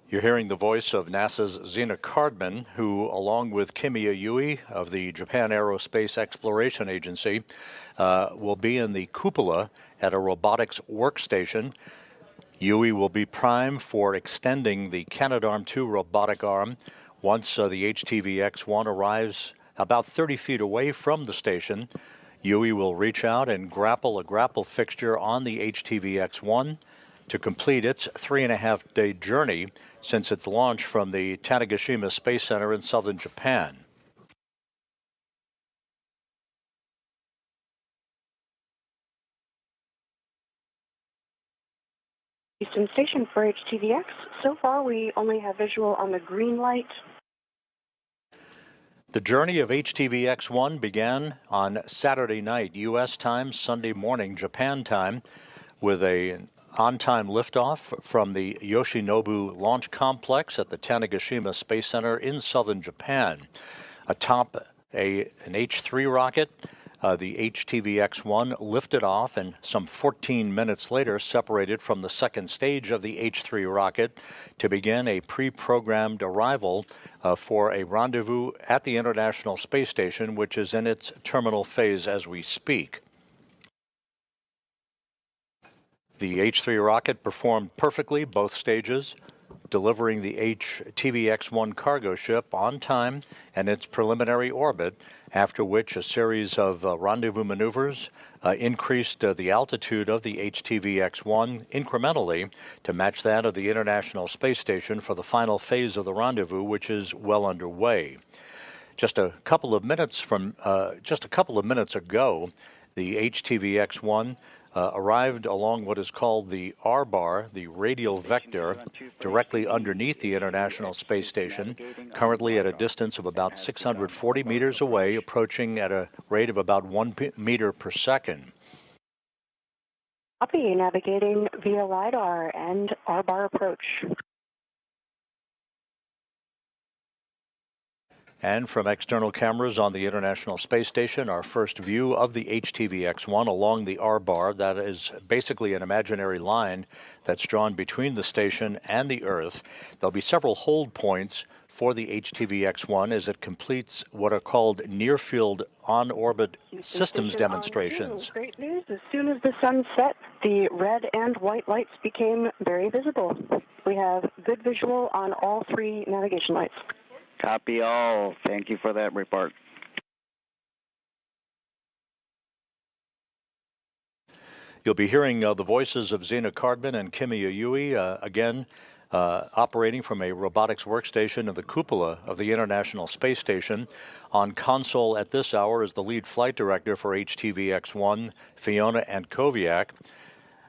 You're hearing the voice of NASA's Zena Cardman, who, along with Kimiya of the Japan Aerospace Exploration Agency, will be in the cupola at a robotics workstation. Yui will be prime for extending the Canadarm2 robotic arm once the HTV X-1 arrives about 30 feet away from the station. Yui will reach out and grapple a grapple fixture on the HTV X-1 to complete its 3.5-day journey since its launch from the Tanegashima Space Center in southern Japan. Houston Station for HTV-X. So far, we only have visual on the green light. The journey of HTV X-1 began on Saturday night, U.S. time, Sunday morning, Japan time, with an on-time liftoff from the Yoshinobu Launch Complex at the Tanegashima Space Center in southern Japan. Atop an H-3 rocket, the HTV X-1 lifted off and some 14 minutes later separated from the second stage of the H-3 rocket to begin a pre-programmed arrival for a rendezvous at the International Space Station, which is in its terminal phase as we speak. The H-3 rocket performed perfectly both stages, delivering the HTV X-1 cargo ship on time and its preliminary orbit, after which a series of rendezvous maneuvers increased the altitude of the HTV X-1 incrementally to match that of the International Space Station for the final phase of the rendezvous, which is well underway. Just a couple of minutes ago, the HTV X-1 arrived along what is called the R-bar, the radial vector, directly underneath the International Space Station, currently at a distance of about 640 meters away, approaching at a rate of about 1 meter per second. Copy, navigating via LiDAR and R-bar approach. And from external cameras on the International Space Station, our first view of the HTV X-1 along the R-bar, that is basically an imaginary line that's drawn between the station and the Earth. There'll be several hold points for the HTV X-1 as it completes what are called near-field on-orbit systems demonstrations. Great news. As soon as the sun set, the red and white lights became very visible. We have good visual on all three navigation lights. Copy all. Thank you for that report. You'll be hearing the voices of Zena Cardman and Kimiya again operating from a robotics workstation in the cupola of the International Space Station. On console at this hour is the lead flight director for HTV X-1, Fiona Ankoviak.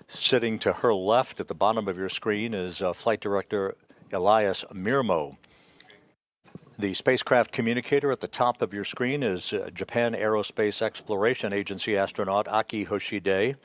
Sitting to her left at the bottom of your screen is Flight Director Elias Mirmo. The spacecraft communicator at the top of your screen is Japan Aerospace Exploration Agency astronaut Aki Hoshide,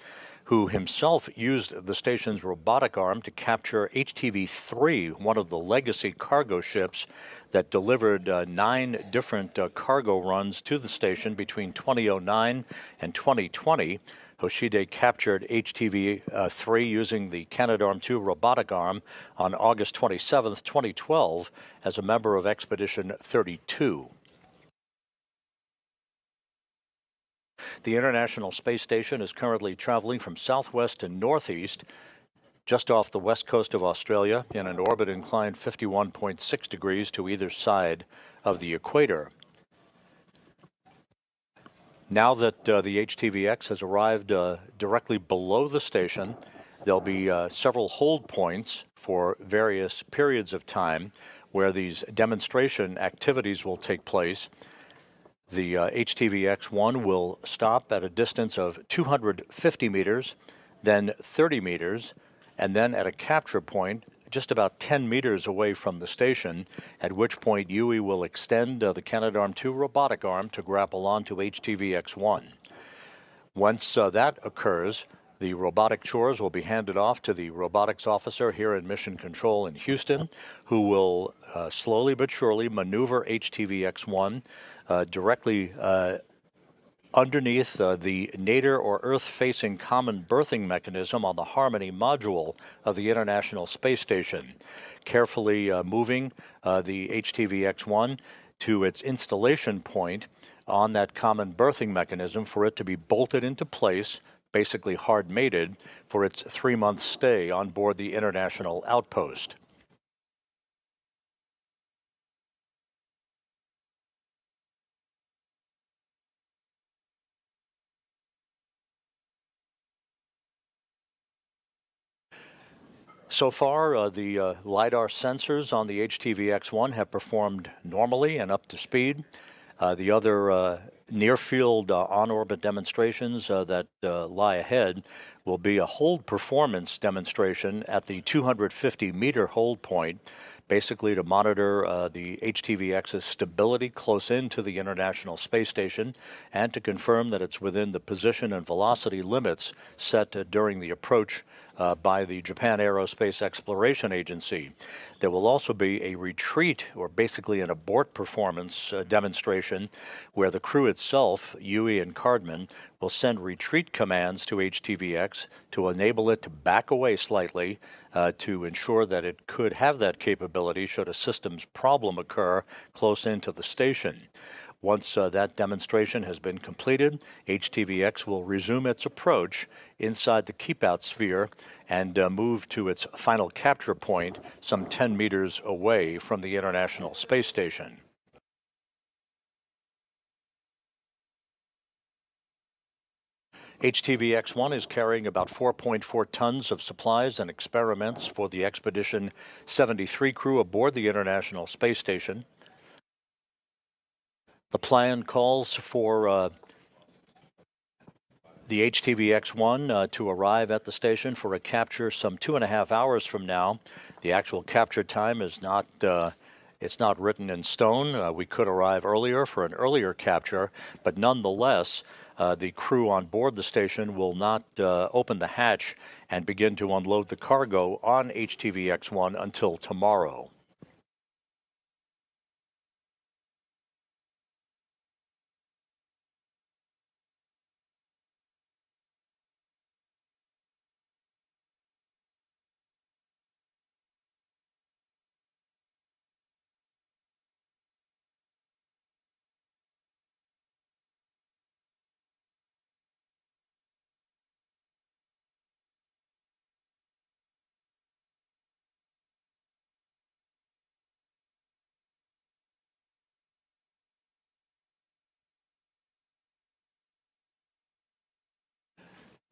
who himself used the station's robotic arm to capture HTV-3, one of the legacy cargo ships that delivered 9 different cargo runs to the station between 2009 and 2020. Hoshide captured HTV-3 using the Canadarm2 robotic arm on August 27, 2012, as a member of Expedition 32. The International Space Station is currently traveling from southwest to northeast, just off the west coast of Australia, in an orbit inclined 51.6 degrees to either side of the equator. Now that the HTV-X has arrived directly below the station, there'll be several hold points for various periods of time where these demonstration activities will take place. The HTV X-1 will stop at a distance of 250 meters, then 30 meters, and then at a capture point just about 10 meters away from the station, at which point Yui will extend the Canadarm2 robotic arm to grapple onto HTV X-1. Once that occurs, the robotic chores will be handed off to the robotics officer here in Mission Control in Houston, who will slowly but surely maneuver HTV X-1 directly underneath the nadir or Earth-facing common berthing mechanism on the Harmony module of the International Space Station, carefully moving the HTV X-1 to its installation point on that common berthing mechanism for it to be bolted into place, basically hard-mated, for its 3-month stay on board the International Outpost. So far, the LiDAR sensors on the HTV X-1 have performed normally and up to speed. The other near-field on-orbit demonstrations that lie ahead will be a hold performance demonstration at the 250-meter hold point, basically to monitor the HTV-X's stability close in to the International Space Station and to confirm that it's within the position and velocity limits set during the approach by the Japan Aerospace Exploration Agency. There will also be a retreat, or basically an abort performance demonstration, where the crew itself, Yui and Cardman, will send retreat commands to HTV-X to enable it to back away slightly to ensure that it could have that capability should a systems problem occur close into the station. Once that demonstration has been completed, HTV-X will resume its approach inside the keep-out sphere and move to its final capture point some 10 meters away from the International Space Station. HTV X-1 is carrying about 4.4 tons of supplies and experiments for the Expedition 73 crew aboard the International Space Station. The plan calls for the HTV X-1 to arrive at the station for a capture some 2.5 hours from now. The actual capture time is not it's not written in stone. We could arrive earlier for an earlier capture, but nonetheless, the crew on board the station will not open the hatch and begin to unload the cargo on HTV X-1 until tomorrow.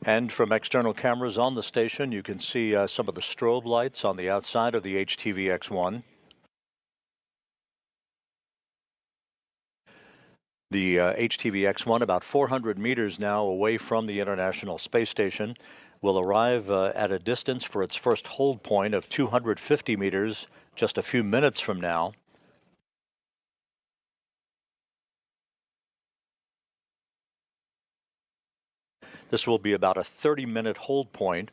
And from external cameras on the station, you can see some of the strobe lights on the outside of the HTV X-1. The HTV X-1, about 400 meters now away from the International Space Station, will arrive at a distance for its first hold point of 250 meters just a few minutes from now. This will be about a 30-minute hold point.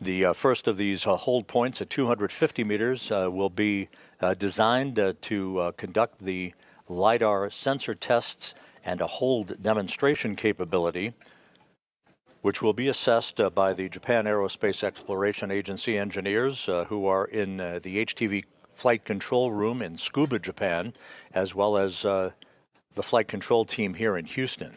The first of these hold points at 250 meters will be designed to conduct the LiDAR sensor tests and a hold demonstration capability, which will be assessed by the Japan Aerospace Exploration Agency engineers who are in the HTV flight control room in Tsukuba, Japan, as well as the flight control team here in Houston.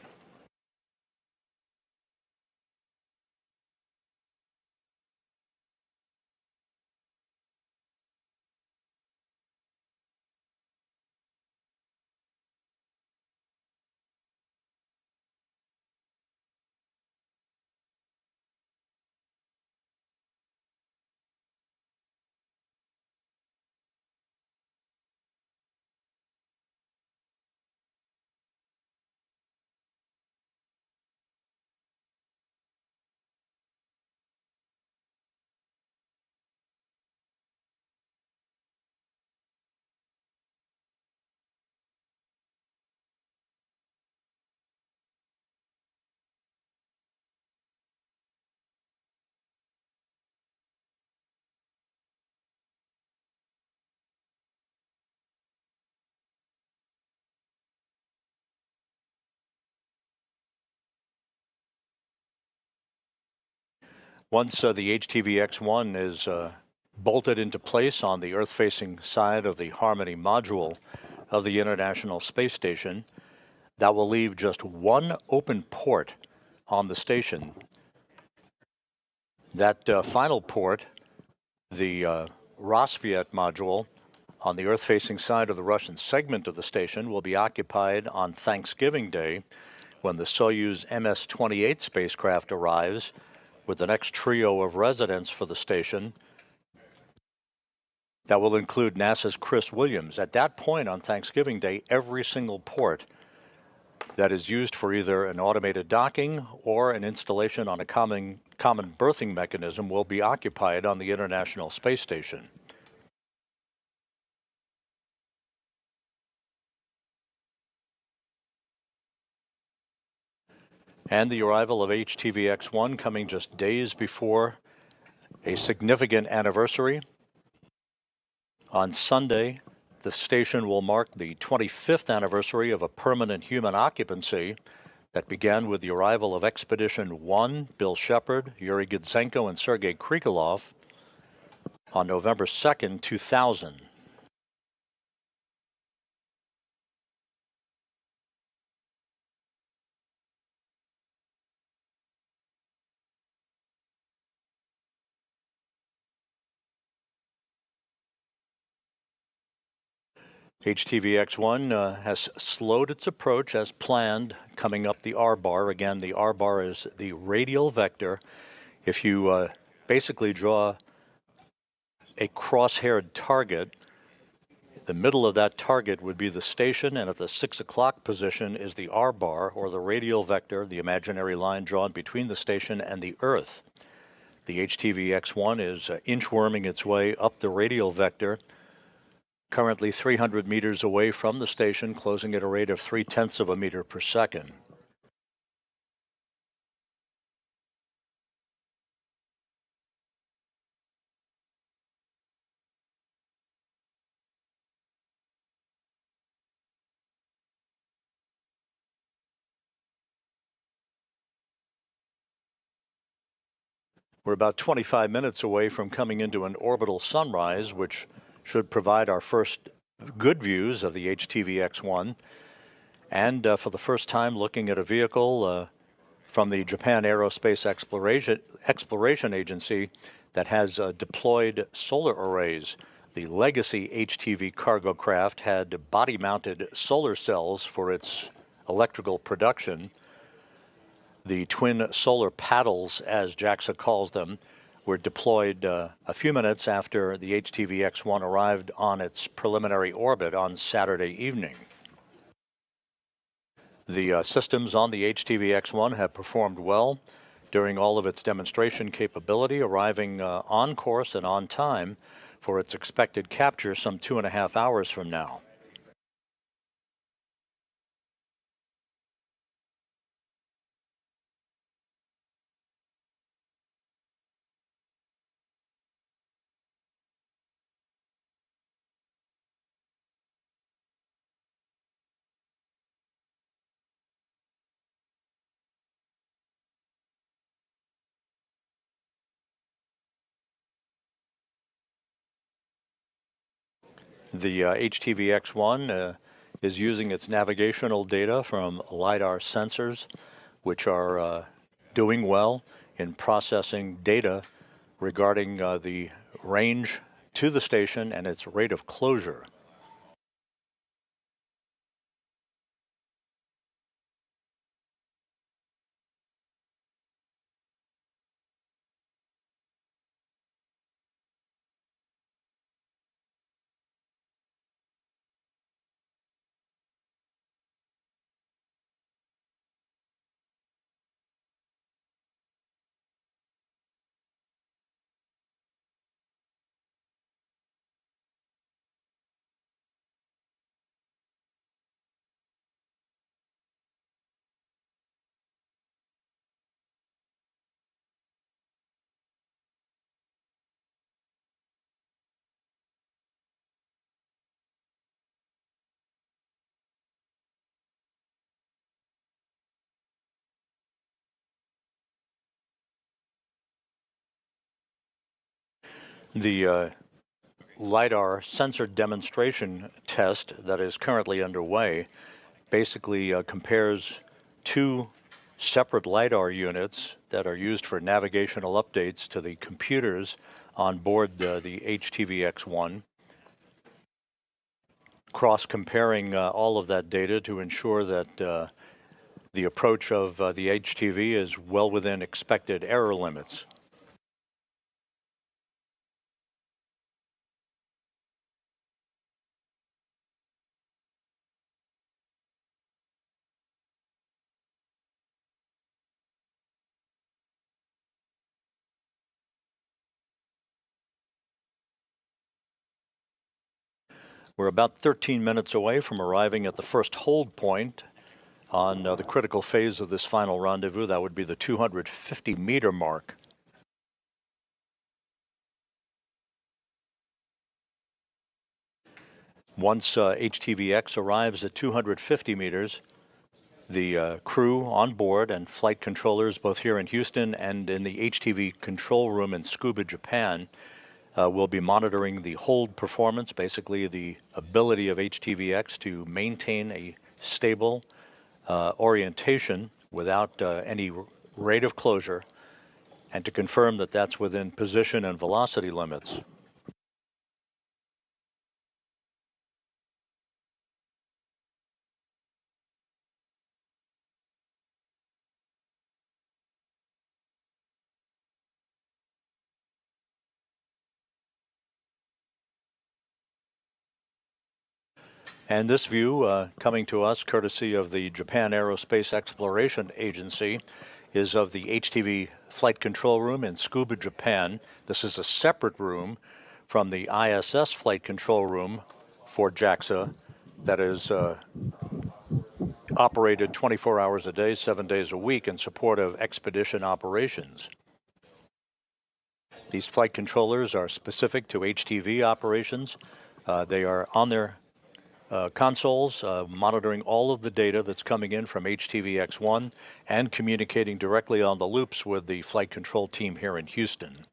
Once the HTV X-1 is bolted into place on the Earth-facing side of the Harmony module of the International Space Station, that will leave just one open port on the station. That final port, the Rassvet module, on the Earth-facing side of the Russian segment of the station, will be occupied on Thanksgiving Day, when the Soyuz MS-28 spacecraft arrives with the next trio of residents for the station. That will include NASA's Chris Williams. At that point on Thanksgiving Day, every single port that is used for either an automated docking or an installation on a common berthing mechanism will be occupied on the International Space Station. And the arrival of HTV X-1 coming just days before a significant anniversary. On Sunday, the station will mark the 25th anniversary of a permanent human occupancy that began with the arrival of Expedition 1, Bill Shepard, Yuri Gudzenko, and Sergei Krikalev on November 2nd, 2000. HTV X-1 has slowed its approach as planned, coming up the R-bar. Again, the R-bar is the radial vector. If you basically draw a cross-haired target, the middle of that target would be the station, and at the 6 o'clock position is the R-bar, or the radial vector, the imaginary line drawn between the station and the Earth. The HTV X-1 is inchworming its way up the radial vector, currently 300 meters away from the station, closing at a rate of 0.3 of a meter per second. We're about 25 minutes away from coming into an orbital sunrise, which should provide our first good views of the HTV X-1. And for the first time, looking at a vehicle from the Japan Aerospace Exploration Agency that has deployed solar arrays. The legacy HTV cargo craft had body-mounted solar cells for its electrical production. The twin solar paddles, as JAXA calls them, were deployed a few minutes after the HTV X-1 arrived on its preliminary orbit on Saturday evening. The systems on the HTV X-1 have performed well during all of its demonstration capability, arriving on course and on time for its expected capture some 2.5 hours from now. The HTV X-1 is using its navigational data from LiDAR sensors, which are doing well in processing data regarding the range to the station and its rate of closure. The LiDAR sensor demonstration test that is currently underway basically compares two separate LiDAR units that are used for navigational updates to the computers on board the HTV X-1, cross-comparing all of that data to ensure that the approach of the HTV is well within expected error limits. We're about 13 minutes away from arriving at the first hold point on the critical phase of this final rendezvous. That would be the 250-meter mark. Once HTV-X arrives at 250 meters, the crew on board and flight controllers, both here in Houston and in the HTV control room in Tsukuba, Japan, will be monitoring the hold performance, basically the ability of HTV-X to maintain a stable orientation without any rate of closure, and to confirm that that's within position and velocity limits. And this view, coming to us courtesy of the Japan Aerospace Exploration Agency, is of the HTV flight control room in Tsukuba, Japan. This is a separate room from the ISS flight control room for JAXA that is operated 24 hours a day, 7 days a week in support of expedition operations. These flight controllers are specific to HTV operations. They are on their consoles, monitoring all of the data that's coming in from HTV X1 and communicating directly on the loops with the flight control team here in Houston.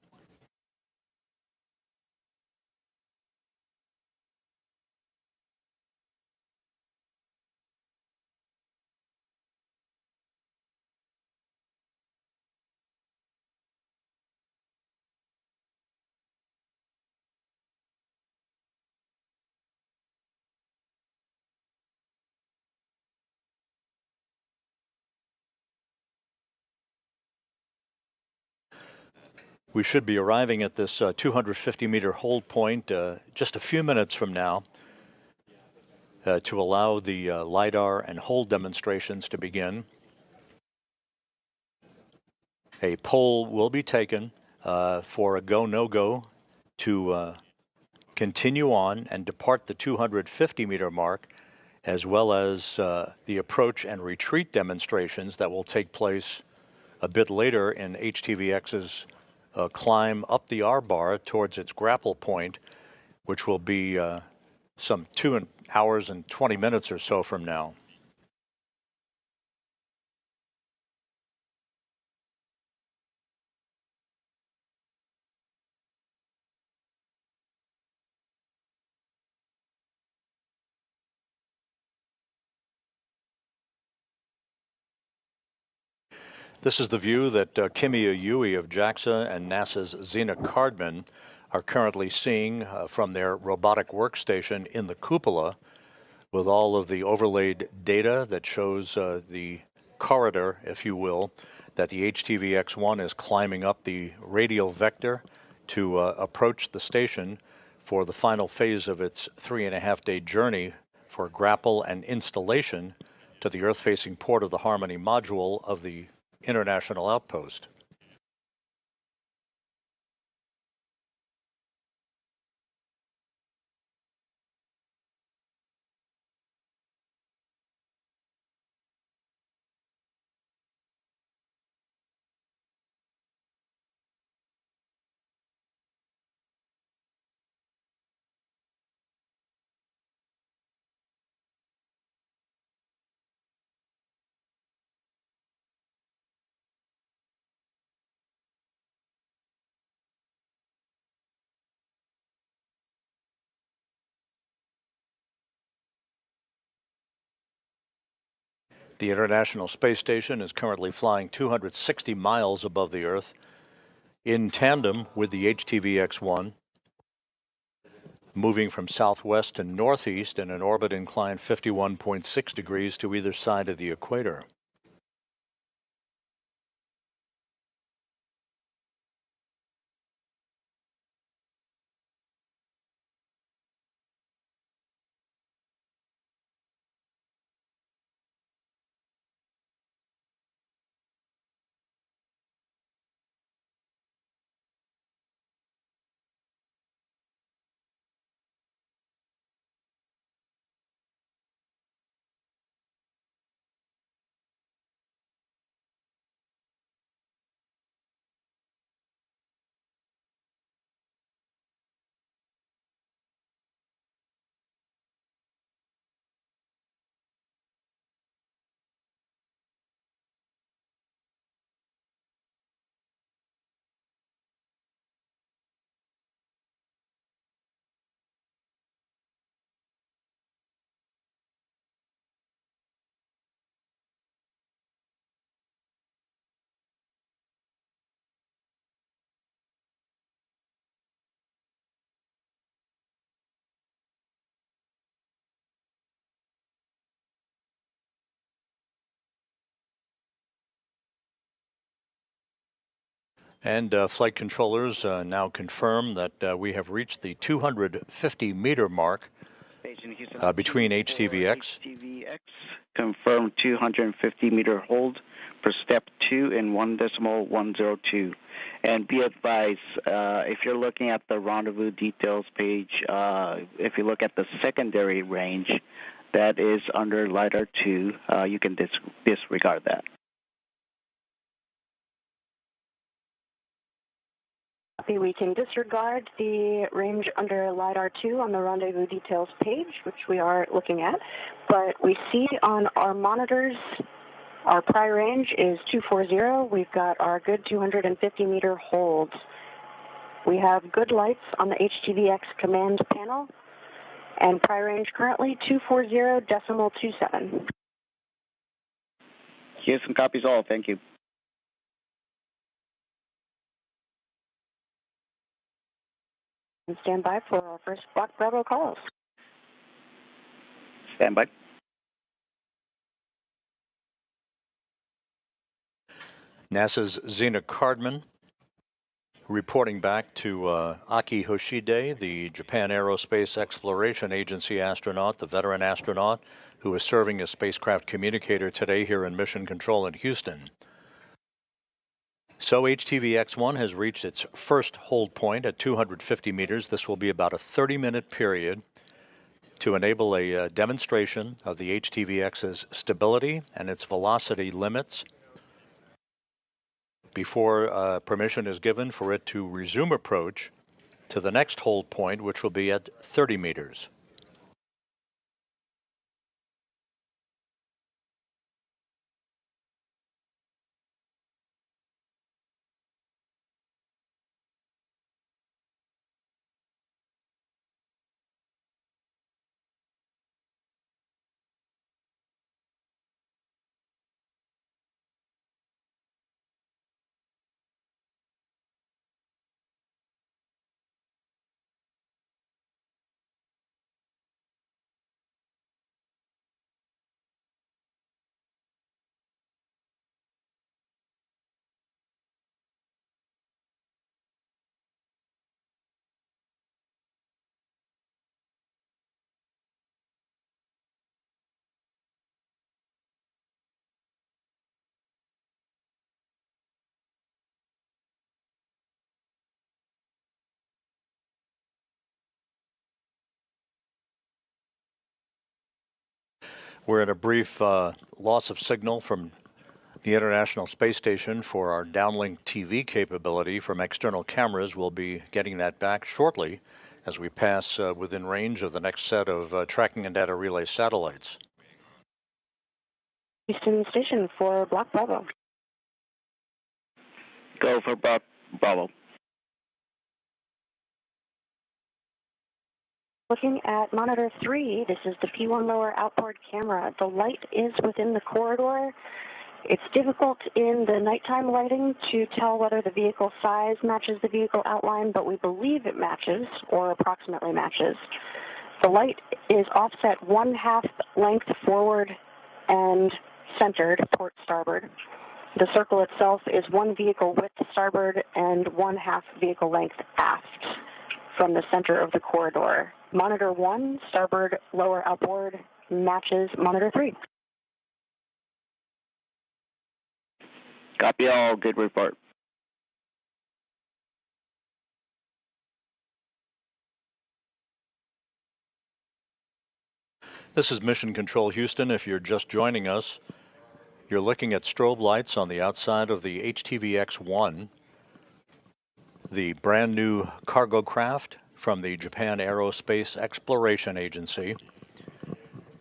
We should be arriving at this 250-meter hold point just a few minutes from now to allow the LiDAR and hold demonstrations to begin. A poll will be taken for a go, no-go to continue on and depart the 250-meter mark, as well as the approach and retreat demonstrations that will take place a bit later in HTV-X's climb up the R-bar towards its grapple point, which will be some 2 hours and 20 minutes or so from now. This is the view that Kimiya of JAXA and NASA's Zena Cardman are currently seeing from their robotic workstation in the cupola, with all of the overlaid data that shows the corridor, if you will, that the HTV X1 is climbing up the radial vector to approach the station for the final phase of its 3.5-day journey for grapple and installation to the Earth-facing port of the Harmony module of the International Outpost. The International Space Station is currently flying 260 miles above the Earth in tandem with the HTV X-1, moving from southwest to northeast in an orbit inclined 51.6 degrees to either side of the equator. And flight controllers now confirm that we have reached the 250-meter mark between HTV-X. HTV-X confirmed 250-meter hold for step 2 in 1.102. And be advised, if you're looking at the rendezvous details page, if you look at the secondary range, that is under LiDAR 2, you can disregard that. We can disregard the range under LiDAR 2 on the rendezvous details page, which we are looking at, but we see on our monitors our prior range is 240. We've got our good 250-meter hold. We have good lights on the HTV-X command panel, and prior range currently 240.27. Houston copies all. Thank you. And stand by for our first Block Bravo calls. Stand by. NASA's Zena Cardman reporting back to Aki Hoshide, the Japan Aerospace Exploration Agency astronaut, the veteran astronaut who is serving as spacecraft communicator today here in Mission Control in Houston. So HTV X-1 has reached its first hold point at 250 meters. This will be about a 30-minute period to enable a demonstration of the HTV-X's stability and its velocity limits before permission is given for it to resume approach to the next hold point, which will be at 30 meters. We're in a brief loss of signal from the International Space Station for our downlink TV capability from external cameras. We'll be getting that back shortly as we pass within range of the next set of tracking and data relay satellites. Houston Station for Block Bravo. Go for Bravo. Looking at monitor 3, this is the P1 lower outboard camera. The light is within the corridor. It's difficult in the nighttime lighting to tell whether the vehicle size matches the vehicle outline, but we believe it matches, or approximately matches. The light is offset 1/2 length forward and centered, port starboard. The circle itself is 1 vehicle width starboard and 1/2 vehicle length aft from the center of the corridor. Monitor 1, starboard lower outboard, matches monitor 3. Copy all. Good report. This is Mission Control Houston. If you're just joining us, you're looking at strobe lights on the outside of the HTV X-1, the brand new cargo craft from the Japan Aerospace Exploration Agency.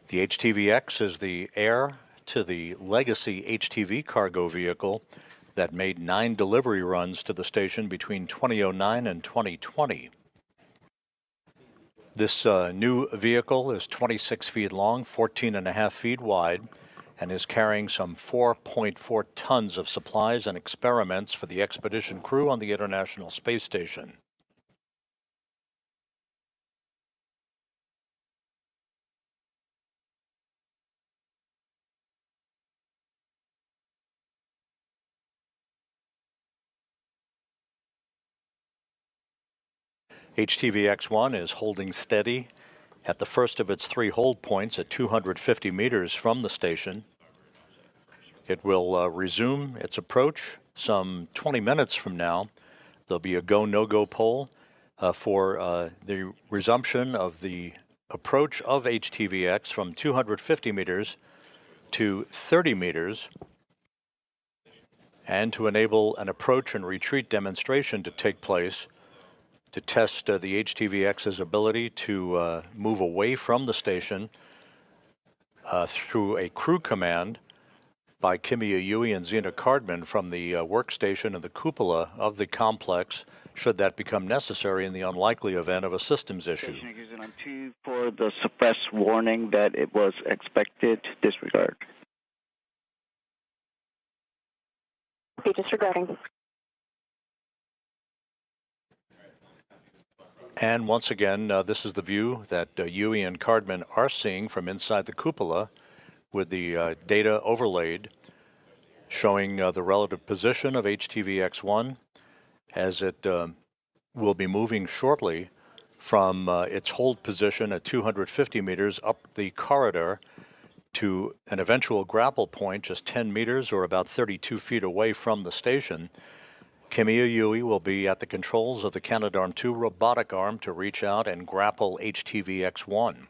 The HTV-X is the heir to the legacy HTV cargo vehicle that made 9 delivery runs to the station between 2009 and 2020. This new vehicle is 26 feet long, 14.5 feet wide, and is carrying some 4.4 tons of supplies and experiments for the expedition crew on the International Space Station. HTV X-1 is holding steady at the first of its 3 hold points at 250 meters from the station. It will resume its approach some 20 minutes from now. There'll be a go, no-go poll for the resumption of the approach of HTV-X from 250 meters to 30 meters, and to enable an approach and retreat demonstration to take place to test the HTV-X's ability to move away from the station through a crew command by Kimiya and Zena Cardman from the workstation and the cupola of the complex, should that become necessary in the unlikely event of a systems issue. On 2 for the suppress warning that it was expected, disregard. Be disregarding. And once again, this is the view that Yui and Cardman are seeing from inside the cupola, with the data overlaid, showing the relative position of HTV X-1 as it will be moving shortly from its hold position at 250 meters up the corridor to an eventual grapple point just 10 meters or about 32 feet away from the station. Kimiya will be at the controls of the Canadarm2 robotic arm to reach out and grapple HTV X-1.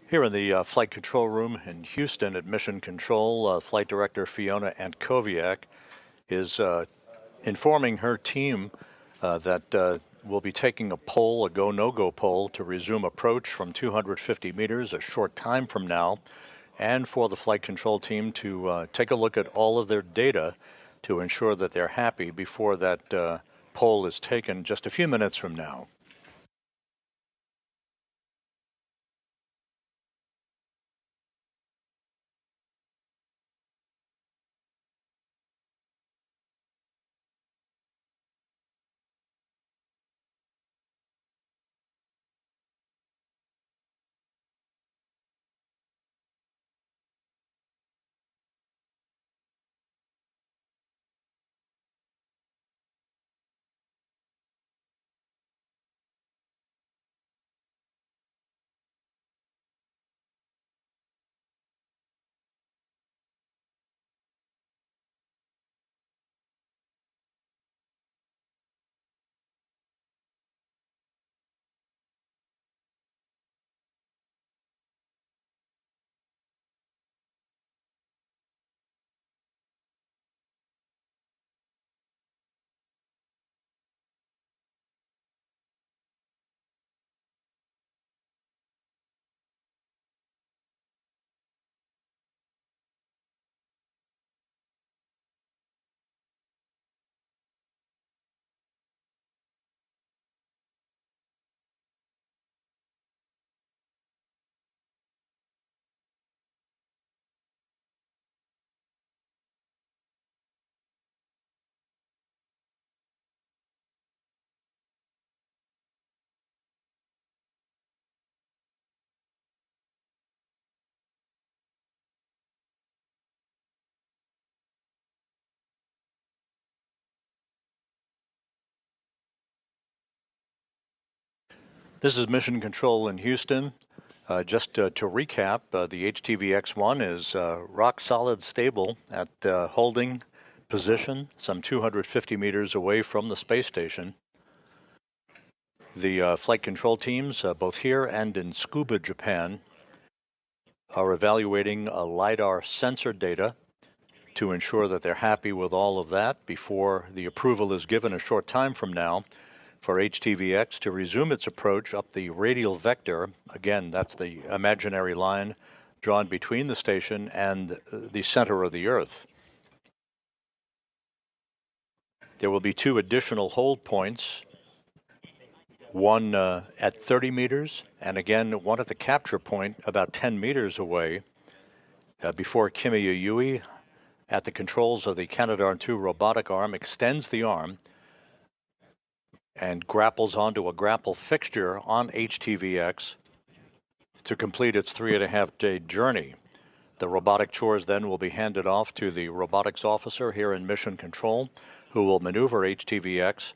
Here in the flight control room in Houston at Mission Control, Flight Director Fiona Antkowiak is informing her team that we'll be taking a poll, a go, no-go poll, to resume approach from 250 meters a short time from now, and for the flight control team to take a look at all of their data to ensure that they're happy before that poll is taken just a few minutes from now. This is Mission Control in Houston. Just to recap, the HTV X-1 is rock solid stable at holding position some 250 meters away from the space station. The flight control teams, both here and in Tsukuba, Japan, are evaluating LiDAR sensor data to ensure that they're happy with all of that before the approval is given a short time from now for HTV-X to resume its approach up the radial vector. Again, that's the imaginary line drawn between the station and the center of the Earth. There will be 2 additional hold points, one at 30 meters, and again, one at the capture point about 10 meters away before Kimiya at the controls of the Canadarm2 robotic arm extends the arm and grapples onto a grapple fixture on HTV-X to complete its 3.5-day journey. The robotic chores then will be handed off to the robotics officer here in Mission Control, who will maneuver HTV-X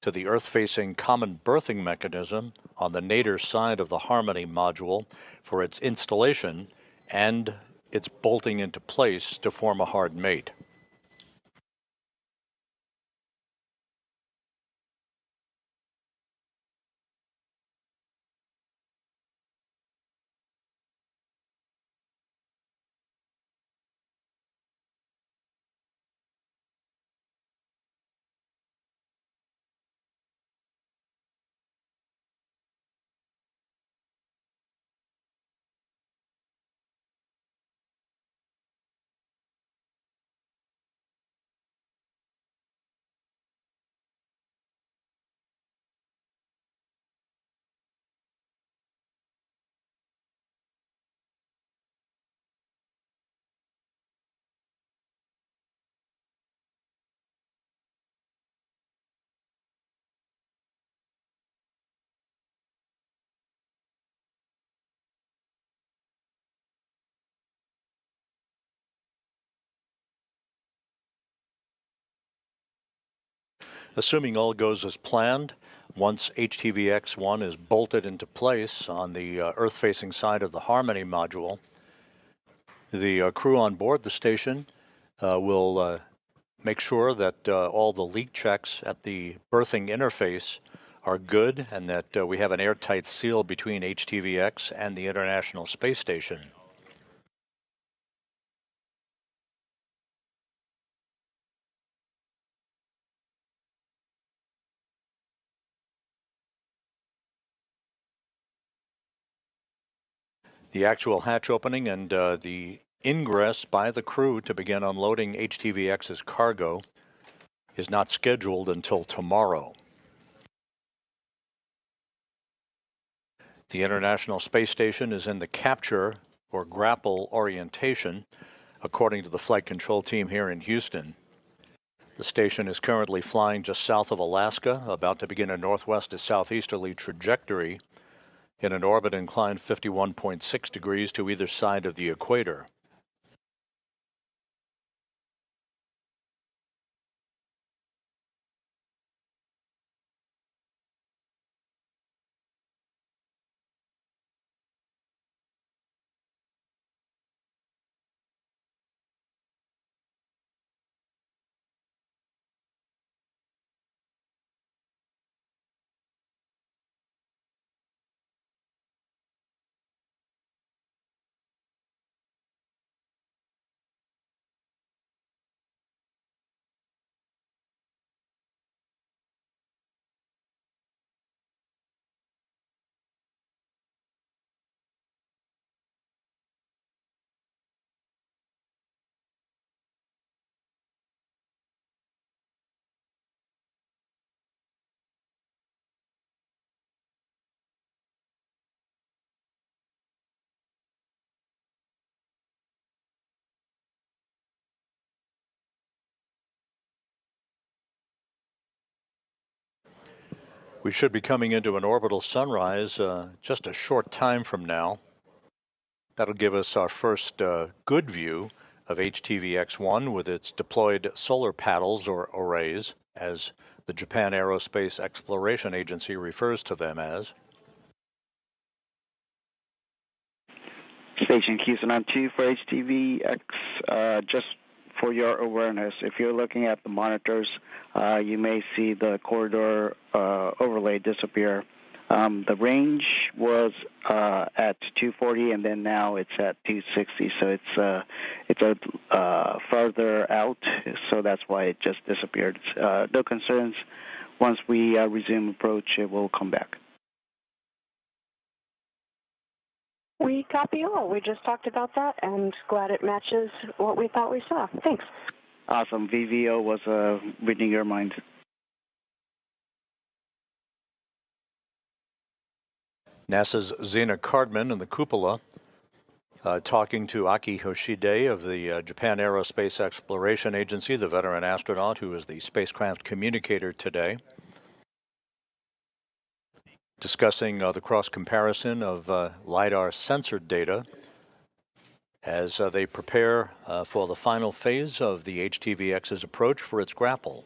to the Earth-facing common berthing mechanism on the nadir side of the Harmony module for its installation and its bolting into place to form a hard mate. Assuming all goes as planned, once HTV X1 is bolted into place on the Earth-facing side of the Harmony module, the crew on board the station will make sure that all the leak checks at the berthing interface are good and that we have an airtight seal between HTV-X and the International Space Station. The actual hatch opening and the ingress by the crew to begin unloading HTV-X's cargo is not scheduled until tomorrow. The International Space Station is in the capture or grapple orientation, according to the flight control team here in Houston. The station is currently flying just south of Alaska, about to begin a northwest to southeasterly trajectory in an orbit inclined 51.6 degrees to either side of the equator. We should be coming into an orbital sunrise just a short time from now. That'll give us our first good view of HTV X1 with its deployed solar paddles or arrays, as the Japan Aerospace Exploration Agency refers to them as. Station Houston on 2 for HTV-X. Just for your awareness, if you're looking at the monitors, you may see the corridor overlay disappear. The range was at 240, and then now it's at 260. So it's farther out. So that's why it just disappeared. No concerns. Once we resume approach, it will come back. We copy all. We just talked about that, and glad it matches what we thought we saw. Thanks. Awesome. VVO was reading your mind. NASA's Zena Cardman in the cupola talking to Aki Hoshide of the Japan Aerospace Exploration Agency, the veteran astronaut who is the spacecraft communicator today, discussing the cross-comparison of LiDAR sensor data as they prepare for the final phase of the HTV-X's approach for its Grapple.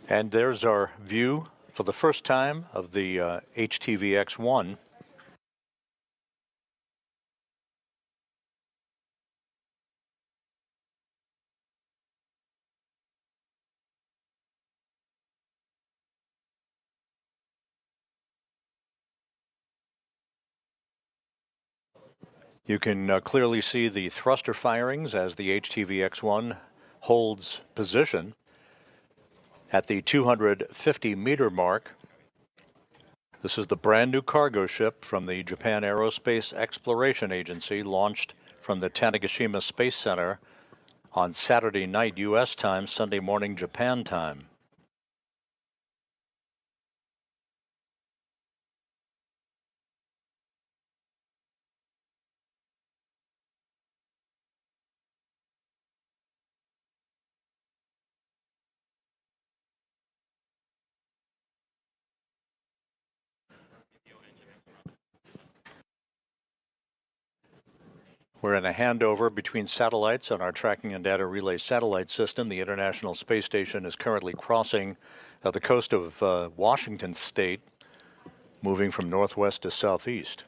And there's our view for the first time of the HTV X-1. You can clearly see the thruster firings as the HTV X-1 holds position at the 250-meter mark. This is the brand new cargo ship from the Japan Aerospace Exploration Agency, launched from the Tanegashima Space Center on Saturday night U.S. time, Sunday morning Japan time. We're in a handover between satellites on our tracking and data relay satellite system. The International Space Station is currently crossing the coast of Washington State, moving from northwest to southeast.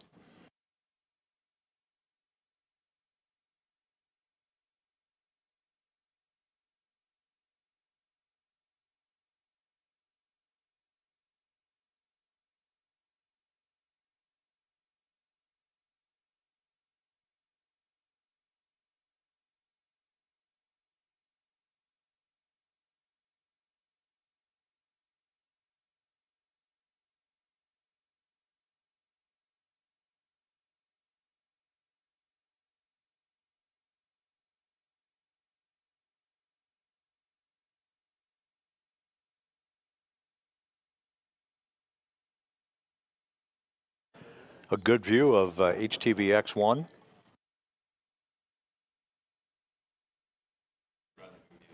A good view of HTV X-1.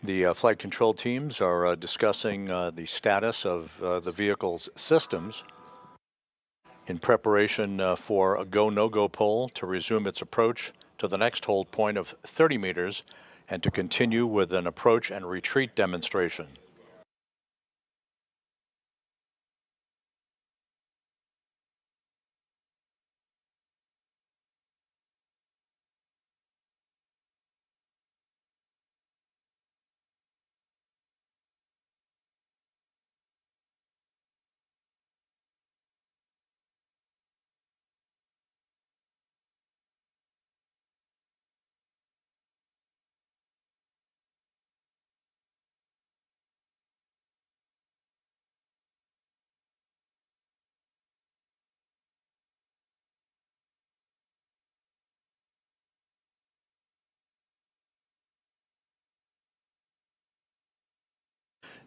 The flight control teams are discussing the status of the vehicle's systems. in preparation for a go-no-go poll to resume its approach to the next hold point of 30 meters and to continue with an approach and retreat demonstration.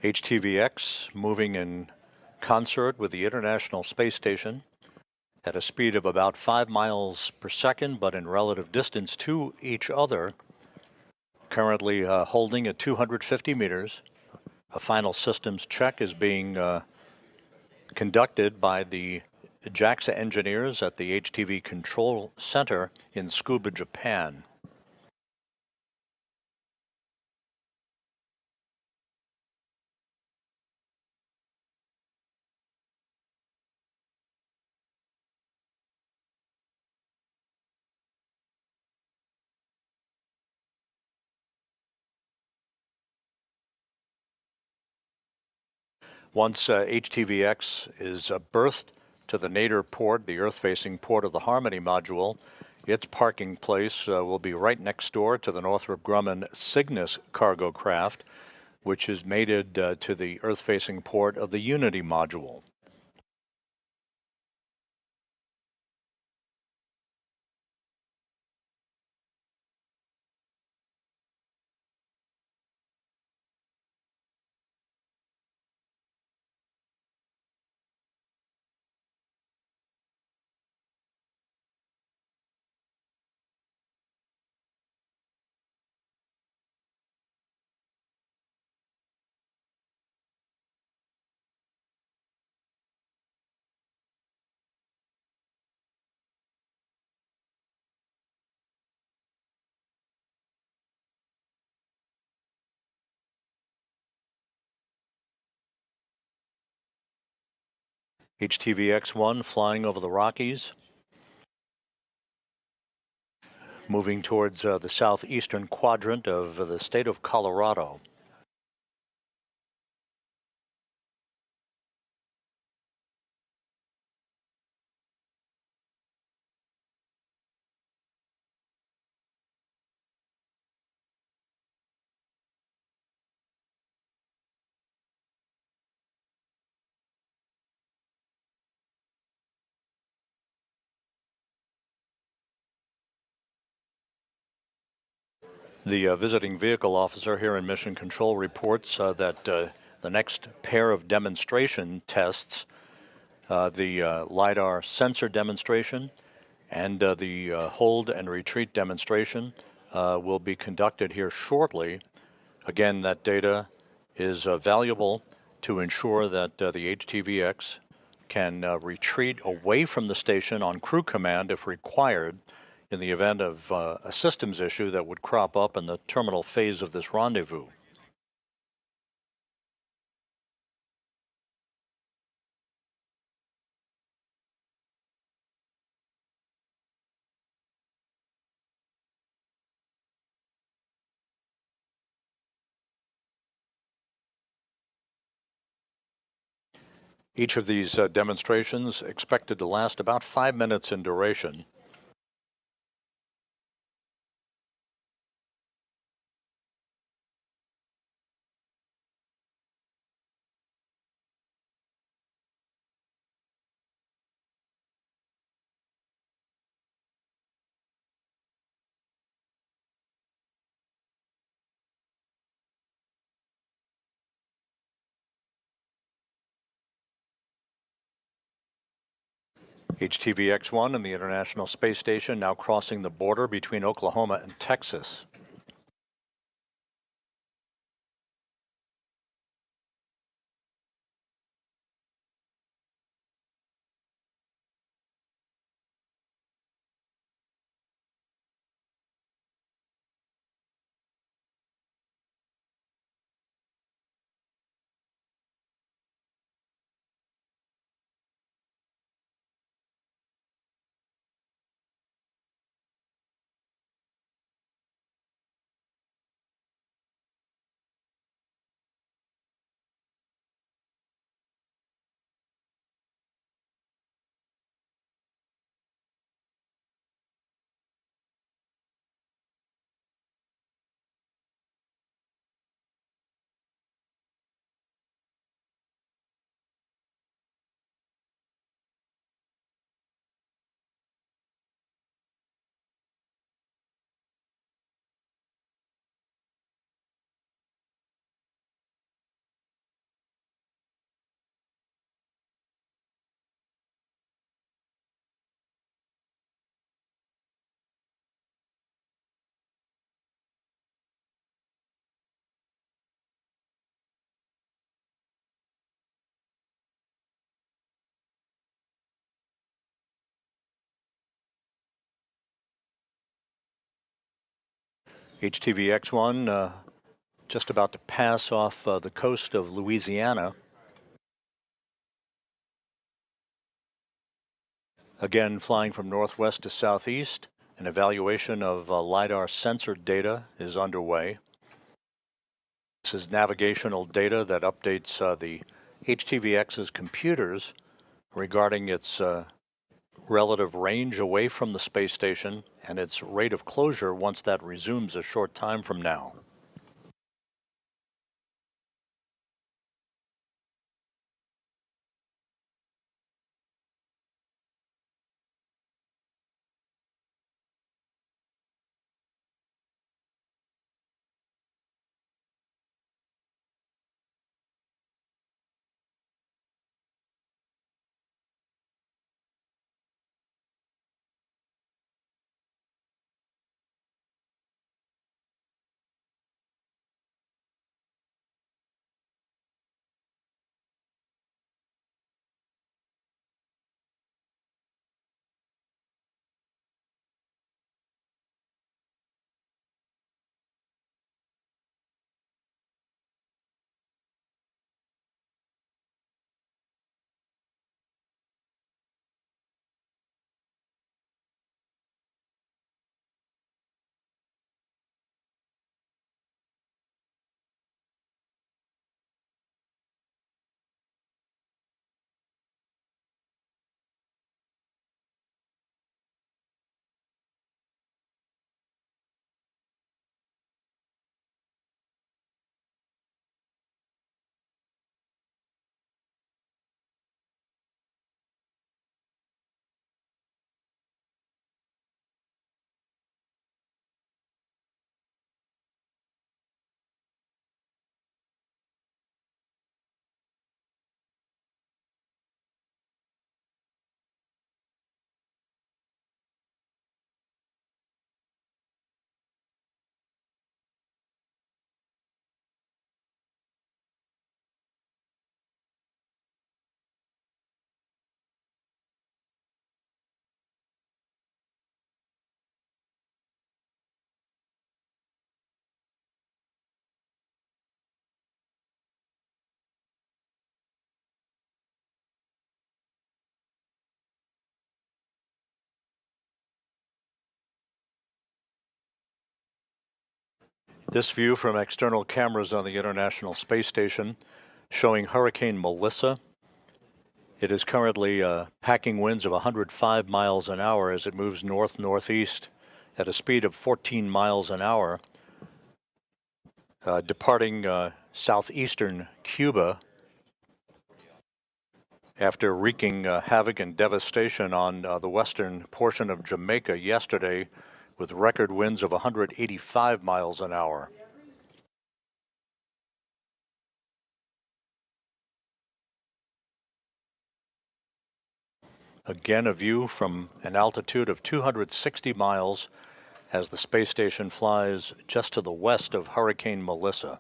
HTV-X moving in concert with the International Space Station at a speed of about 5 miles per second, but in relative distance to each other, currently holding at 250 meters. A final systems check is being conducted by the JAXA engineers at the HTV Control Center in Tsukuba, Japan. Once HTV-X is berthed to the nadir port, the Earth-facing port of the Harmony module, its parking place will be right next door to the Northrop Grumman Cygnus cargo craft, which is mated to the Earth-facing port of the Unity module. HTV X-1 flying over the Rockies, moving towards the southeastern quadrant of the state of Colorado. The visiting vehicle officer here in Mission Control reports that the next pair of demonstration tests, the LiDAR sensor demonstration and the hold and retreat demonstration, will be conducted here shortly. Again, that data is valuable to ensure that the HTV-X can retreat away from the station on crew command if required, in the event of a systems issue that would crop up in the terminal phase of this rendezvous. Each of these demonstrations expected to last about 5 minutes in duration. HTV X-1 and the International Space Station now crossing the border between Oklahoma and Texas. HTV X-1 just about to pass off the coast of Louisiana. Again, flying from northwest to southeast, an evaluation of LiDAR sensor data is underway. This is navigational data that updates the HTV-X's computers regarding its relative range away from the space station and its rate of closure once that resumes a short time from now. This view from external cameras on the International Space Station showing Hurricane Melissa. It is currently packing winds of 105 miles an hour as it moves north-northeast at a speed of 14 miles an hour, departing southeastern Cuba after wreaking havoc and devastation on the western portion of Jamaica yesterday with record winds of 185 miles an hour. Again, a view from an altitude of 260 miles as the space station flies just to the west of Hurricane Melissa.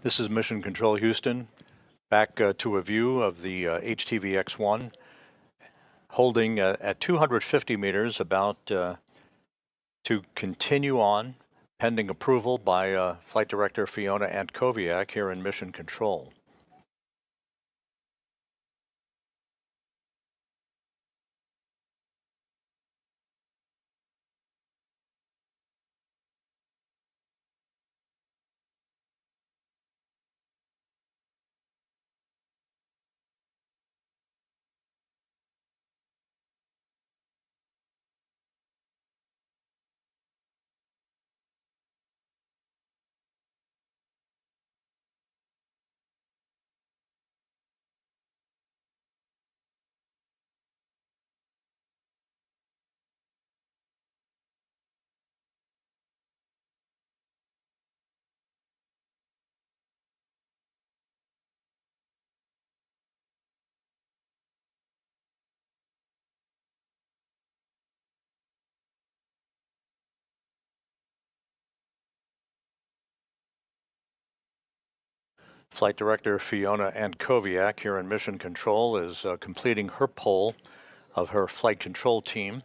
This is Mission Control Houston, back to a view of the HTV X-1 holding at 250 meters, about to continue on, pending approval by Flight Director Fiona Antkowiak here in Mission Control. Flight Director Fiona Antkowiak here in Mission Control is completing her poll of her flight control team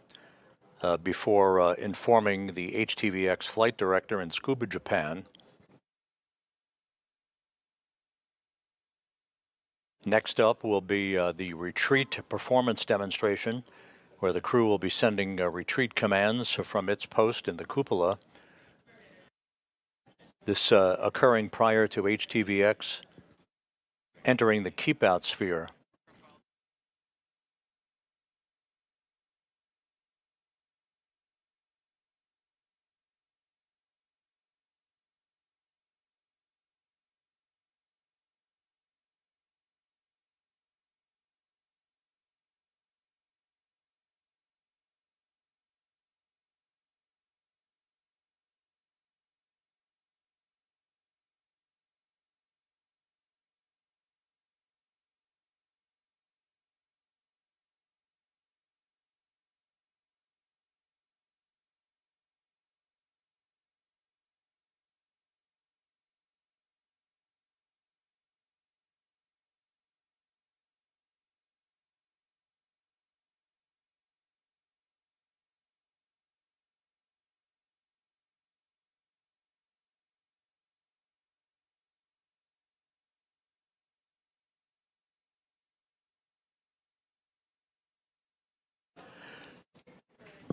before informing the HTV-X flight director in Tsukuba, Japan. Next up will be the retreat performance demonstration, where the crew will be sending retreat commands from its post in the cupola. This occurring prior to HTV-X entering the keep-out sphere.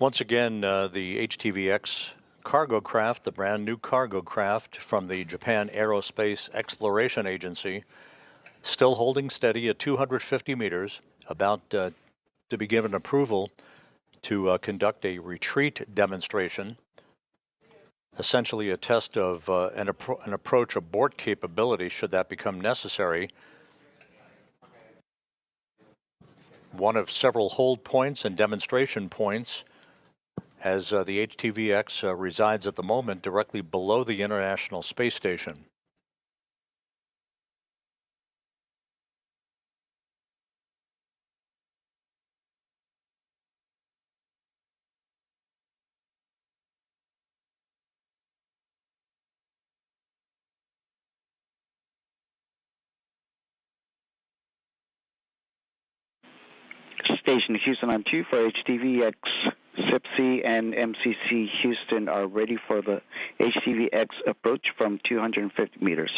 Once again, the HTV-X cargo craft, the brand new cargo craft from the Japan Aerospace Exploration Agency, still holding steady at 250 meters, about to be given approval to conduct a retreat demonstration, essentially a test of an approach abort capability should that become necessary. One of several hold points and demonstration points, as the HTV-X resides at the moment directly below the International Space Station. Station Houston on 2 for HTV-X. SIPC and MCC Houston are ready for the HTV-X approach from 250 meters.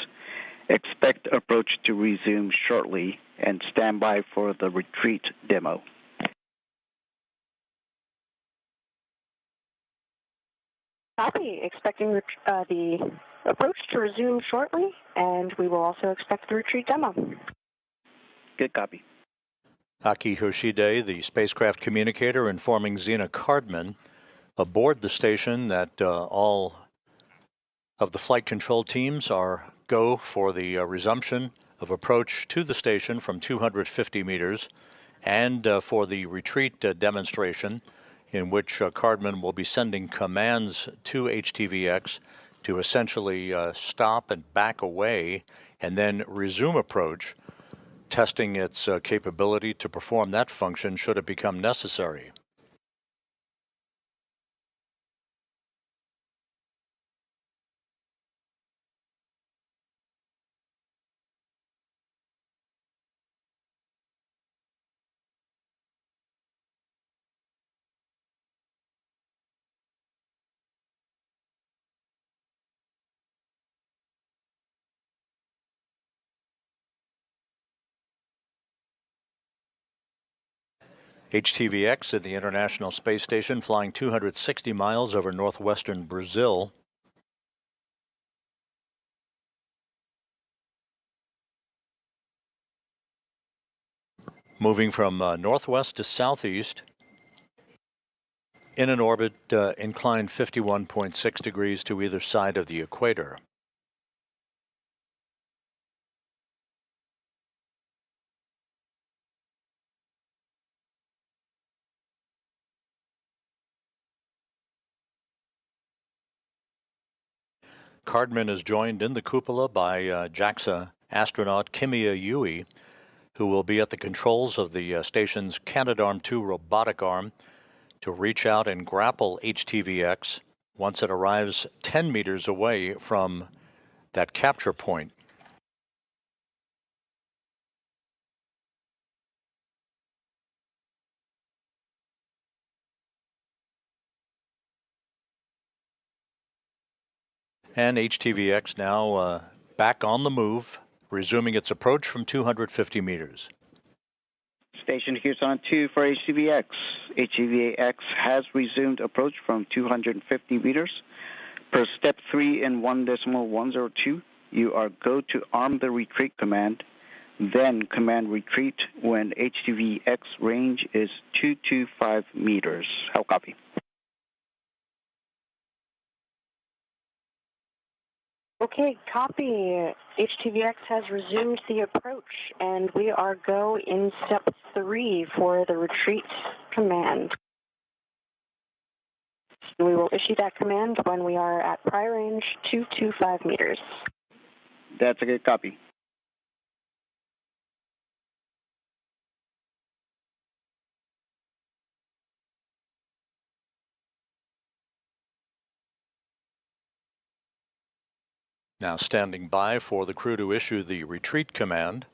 Expect approach to resume shortly and stand by for the retreat demo. Copy. Expecting the approach to resume shortly, and we will also expect the retreat demo. Good copy. Aki Hoshide, the spacecraft communicator, informing Zena Cardman aboard the station that all of the flight control teams are go for the resumption of approach to the station from 250 meters and for the retreat demonstration, in which Cardman will be sending commands to HTV-X to essentially stop and back away and then resume approach, testing its capability to perform that function should it become necessary. HTV-X at the International Space Station, flying 260 miles over northwestern Brazil. Moving from northwest to southeast in an orbit inclined 51.6 degrees to either side of the equator. Cardman is joined in the cupola by JAXA astronaut Kimiya, who will be at the controls of the station's Canadarm2 robotic arm to reach out and grapple HTV-X once it arrives 10 meters away from that capture point. And HTV-X now back on the move, resuming its approach from 250 meters. Station Houston 2 for HTV-X. HTV-X has resumed approach from 250 meters. Per step 3 in 1.102, you are go to arm the retreat command, then command retreat when HTV-X range is 225 meters. How copy? Okay, copy. HTV-X has resumed the approach, and we are go in step 3 for the retreat command. We will issue that command when we are at prior range 225 meters. That's a good copy. Now standing by for the crew to issue the retreat command.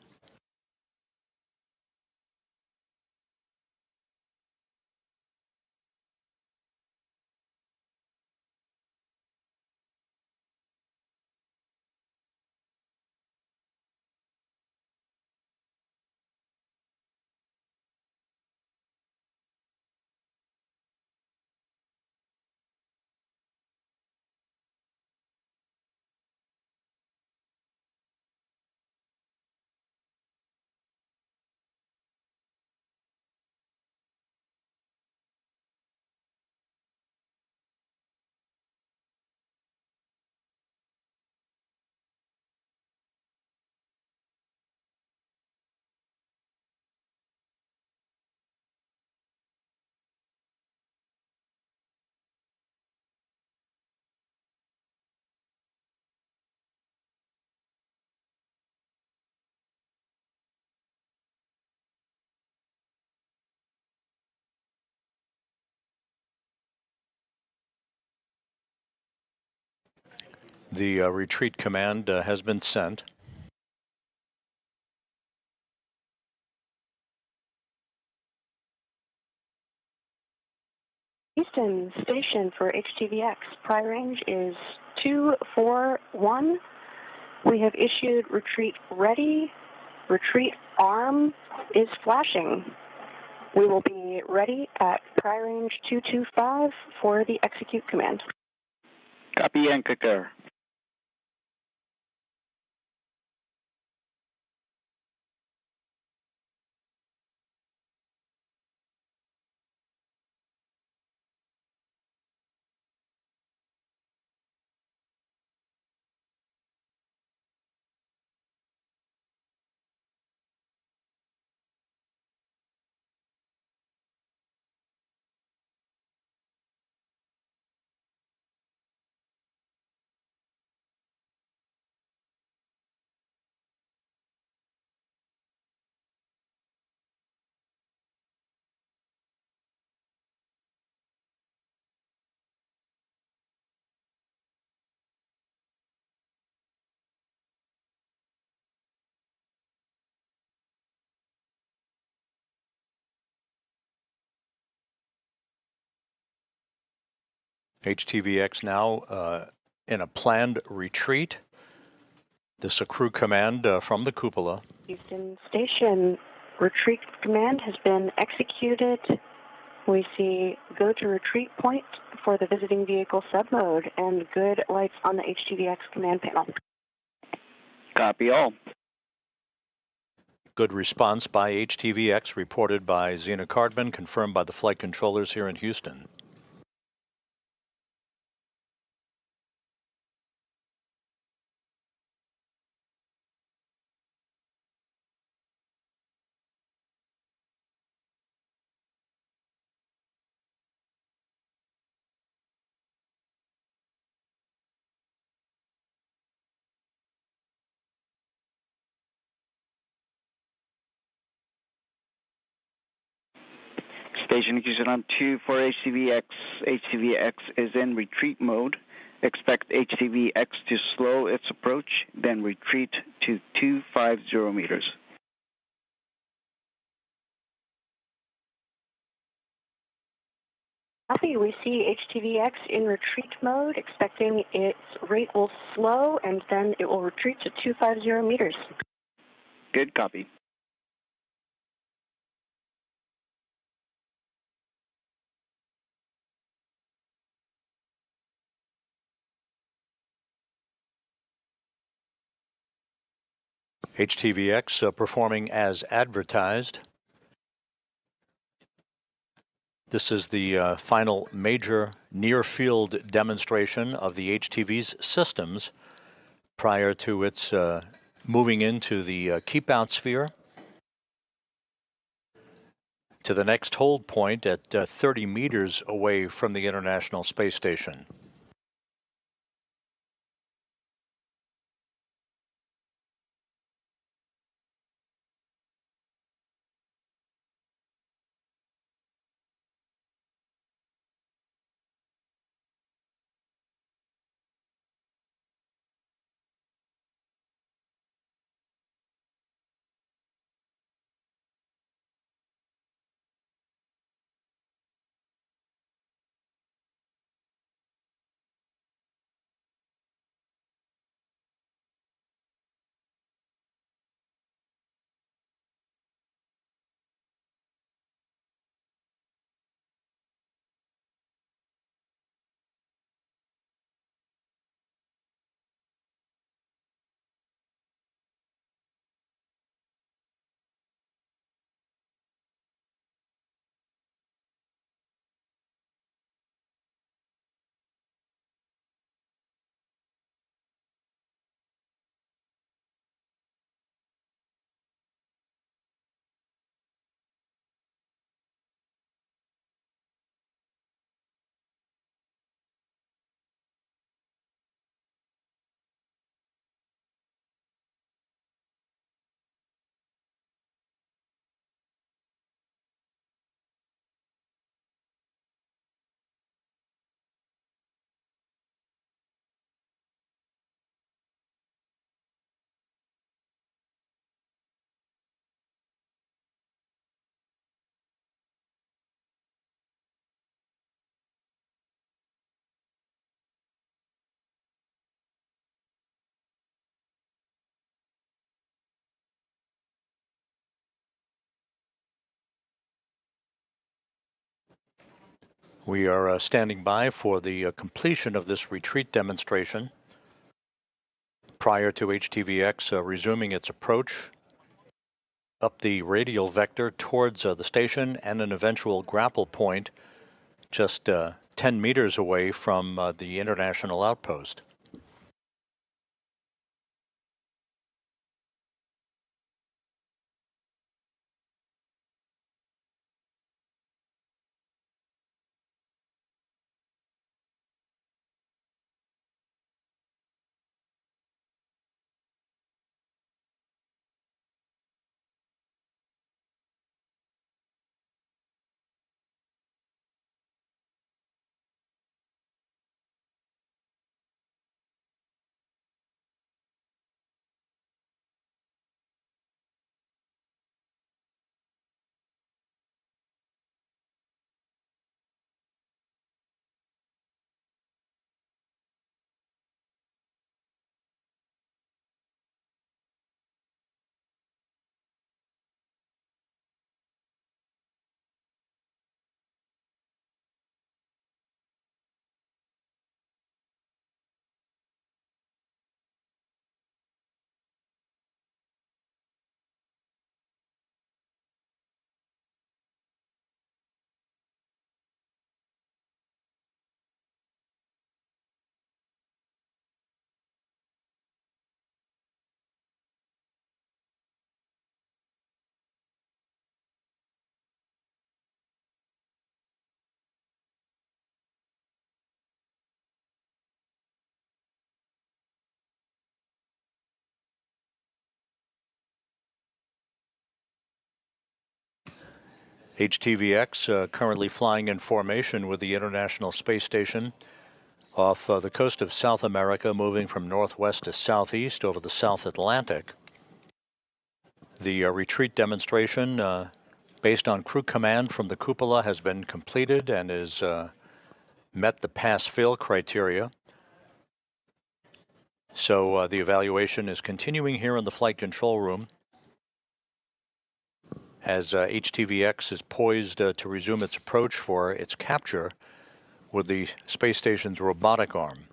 The retreat command has been sent. Houston Station for HTV-X. Prior range is 241. We have issued retreat ready. Retreat arm is flashing. We will be ready at prior range 225 for the execute command. Copy and concur. HTV-X now in a planned retreat. This is a crew command from the cupola. Houston Station, retreat command has been executed. We see go to retreat point for the visiting vehicle submode and good lights on the HTV-X command panel. Copy all. Good response by HTV-X reported by Zena Cardman, confirmed by the flight controllers here in Houston. Station Houston on 2 for HTV-X. HTV-X is in retreat mode. Expect HTV-X to slow its approach, then retreat to 250 meters. Copy. We see HTV-X in retreat mode, expecting its rate will slow and then it will retreat to 250 meters. Good copy. HTV-X performing as advertised. This is the final major near-field demonstration of the HTV's systems prior to its moving into the keep-out sphere to the next hold point at 30 meters away from the International Space Station. We are standing by for the completion of this retreat demonstration prior to HTV-X resuming its approach up the radial vector towards the station and an eventual grapple point just 10 meters away from the international outpost. HTV-X currently flying in formation with the International Space Station off the coast of South America, moving from northwest to southeast over the South Atlantic. The retreat demonstration based on crew command from the cupola has been completed and is met the pass-fail criteria. So the evaluation is continuing here in the flight control room as HTV-X is poised to resume its approach for its capture with the space station's robotic arm.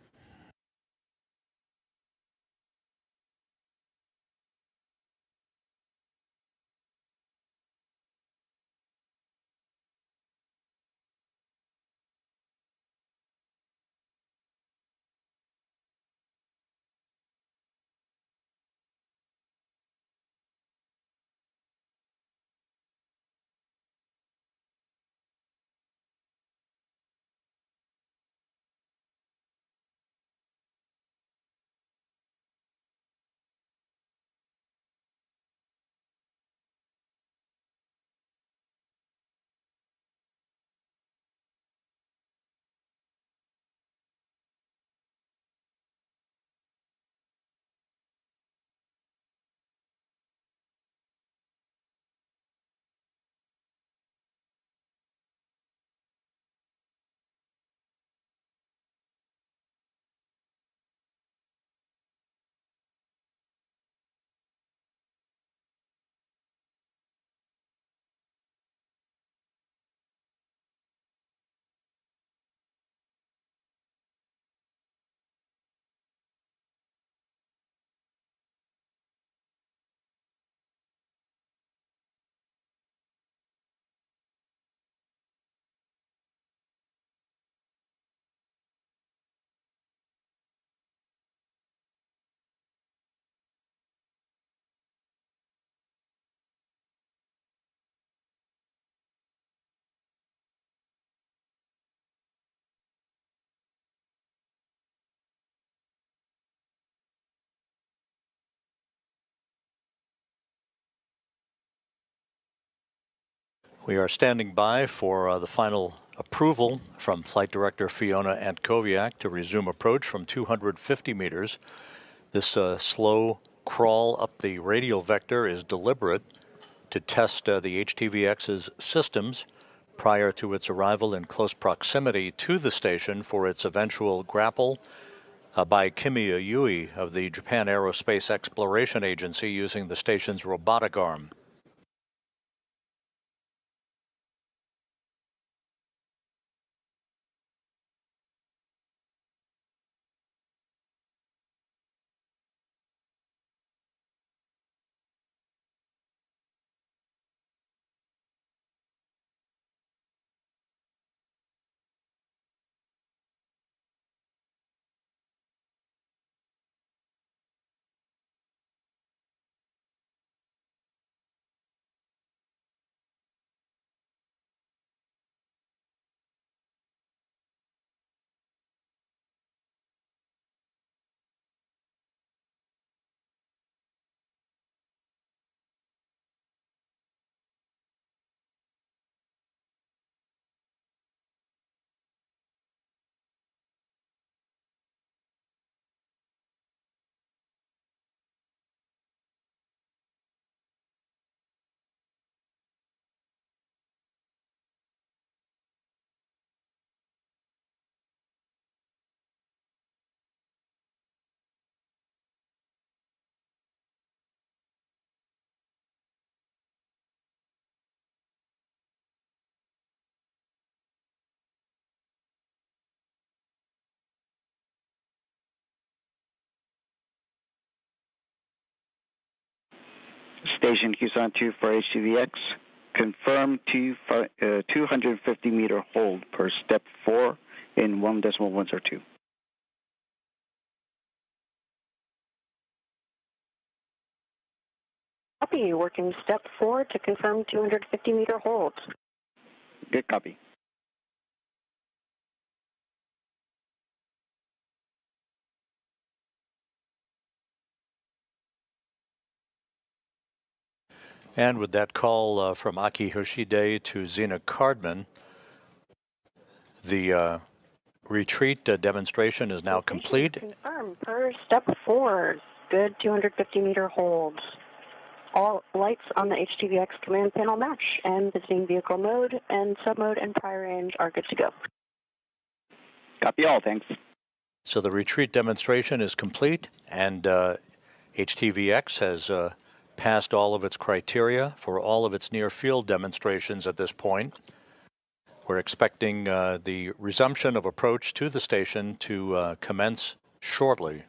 We are standing by for the final approval from Flight Director Fiona Antkowiak to resume approach from 250 meters. This slow crawl up the radial vector is deliberate to test the HTV-X's systems prior to its arrival in close proximity to the station for its eventual grapple by Kimiya of the Japan Aerospace Exploration Agency using the station's robotic arm. Station Q72 for HTV-X. Confirm 250 meter hold per step 4 in 1.102. Copy. Working step 4 to confirm 250 meter hold. Good copy. And with that call from Aki Hoshide to Zena Cardman, the retreat demonstration is now complete. Confirmed per step 4. Good 250-meter hold. All lights on the HTV-X command panel match, and visiting vehicle mode and submode and prior range are good to go. Copy all, thanks. So the retreat demonstration is complete, and HTV-X has passed all of its criteria for all of its near-field demonstrations at this point. We're expecting the resumption of approach to the station to commence shortly.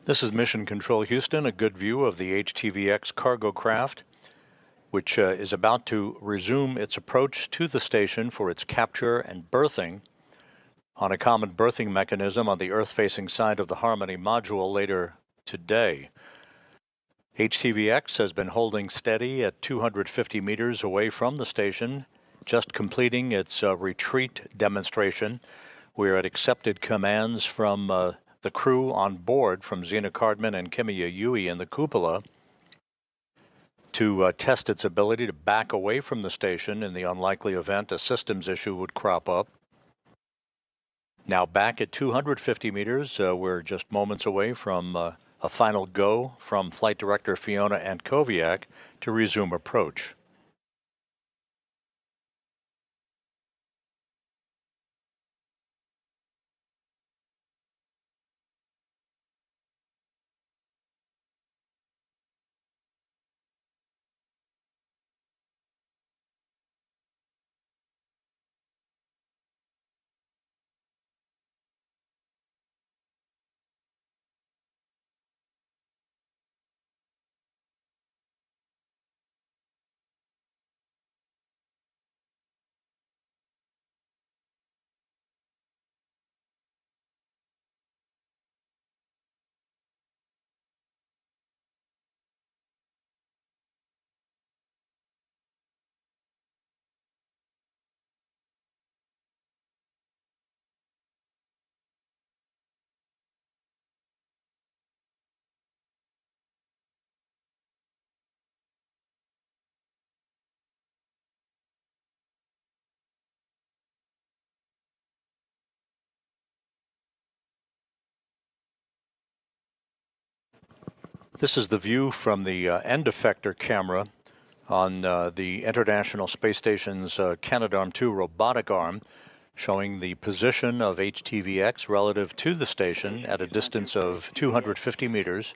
This is Mission Control Houston, a good view of the HTV-X cargo craft, which is about to resume its approach to the station for its capture and berthing on a common berthing mechanism on the Earth-facing side of the Harmony module later today. HTV-X has been holding steady at 250 meters away from the station, just completing its retreat demonstration. We're at accepted commands from the crew on board from Zena Cardman and Kimiya in the cupola to test its ability to back away from the station in the unlikely event a systems issue would crop up. Now back at 250 meters, we're just moments away from a final go from Flight Director Fiona Antkowiak to resume approach. This is the view from the end effector camera on the International Space Station's Canadarm2 robotic arm. showing the position of HTV-X relative to the station at a distance of 250 meters.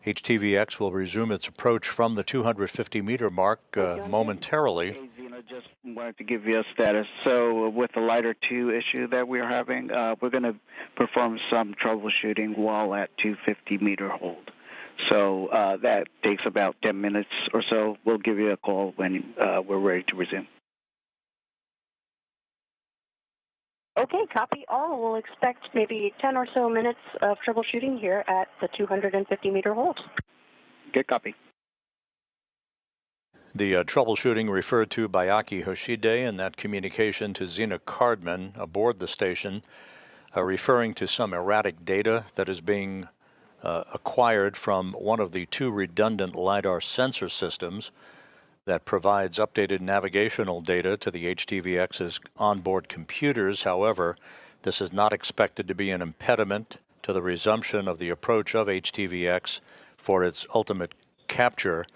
HTV-X will resume its approach from the 250-meter mark momentarily. Hey, Zena, just wanted to give you a status. So with the LiDAR 2 issue that we're having, we're going to perform some troubleshooting while at 250-meter hold. So that takes about 10 minutes or so. We'll give you a call when we're ready to resume. Okay, copy all. We'll expect maybe 10 or so minutes of troubleshooting here at the 250-meter hold. Good copy. The troubleshooting referred to by Aki Hoshide and that communication to Zena Cardman aboard the station, referring to some erratic data that is being acquired from one of the two redundant LiDAR sensor systems that provides updated navigational data to the HTV-X's onboard computers. However, this is not expected to be an impediment to the resumption of the approach of HTV-X for its ultimate capture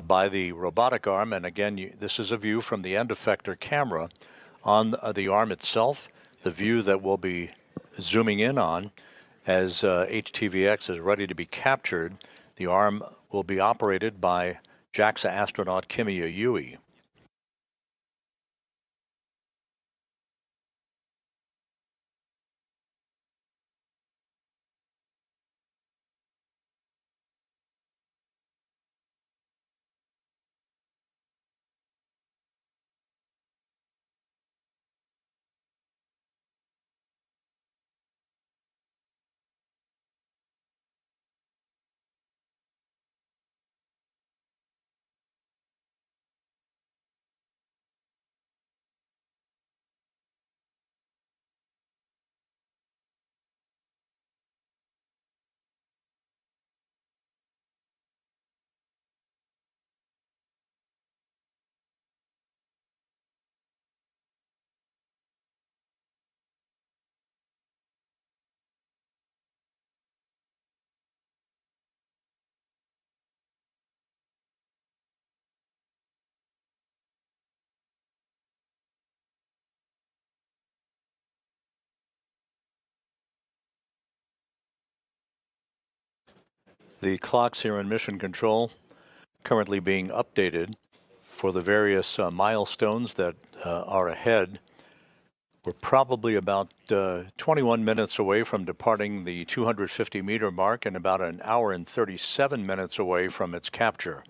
by the robotic arm. And again, this is a view from the end effector camera on the arm itself, the view that we'll be zooming in on as HTV-X is ready to be captured. The arm will be operated by JAXA astronaut Kimiya. The clocks here in Mission Control currently being updated for the various milestones that are ahead. We're probably about 21 minutes away from departing the 250-meter mark and about an hour and 37 minutes away from its capture.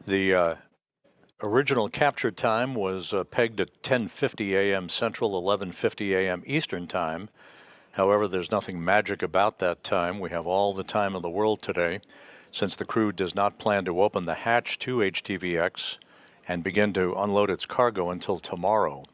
The original capture time was pegged at 10:50 a.m. Central, 11:50 a.m. Eastern Time. However, there's nothing magic about that time. We have all the time in the world today, since the crew does not plan to open the hatch to HTV-X and begin to unload its cargo until tomorrow.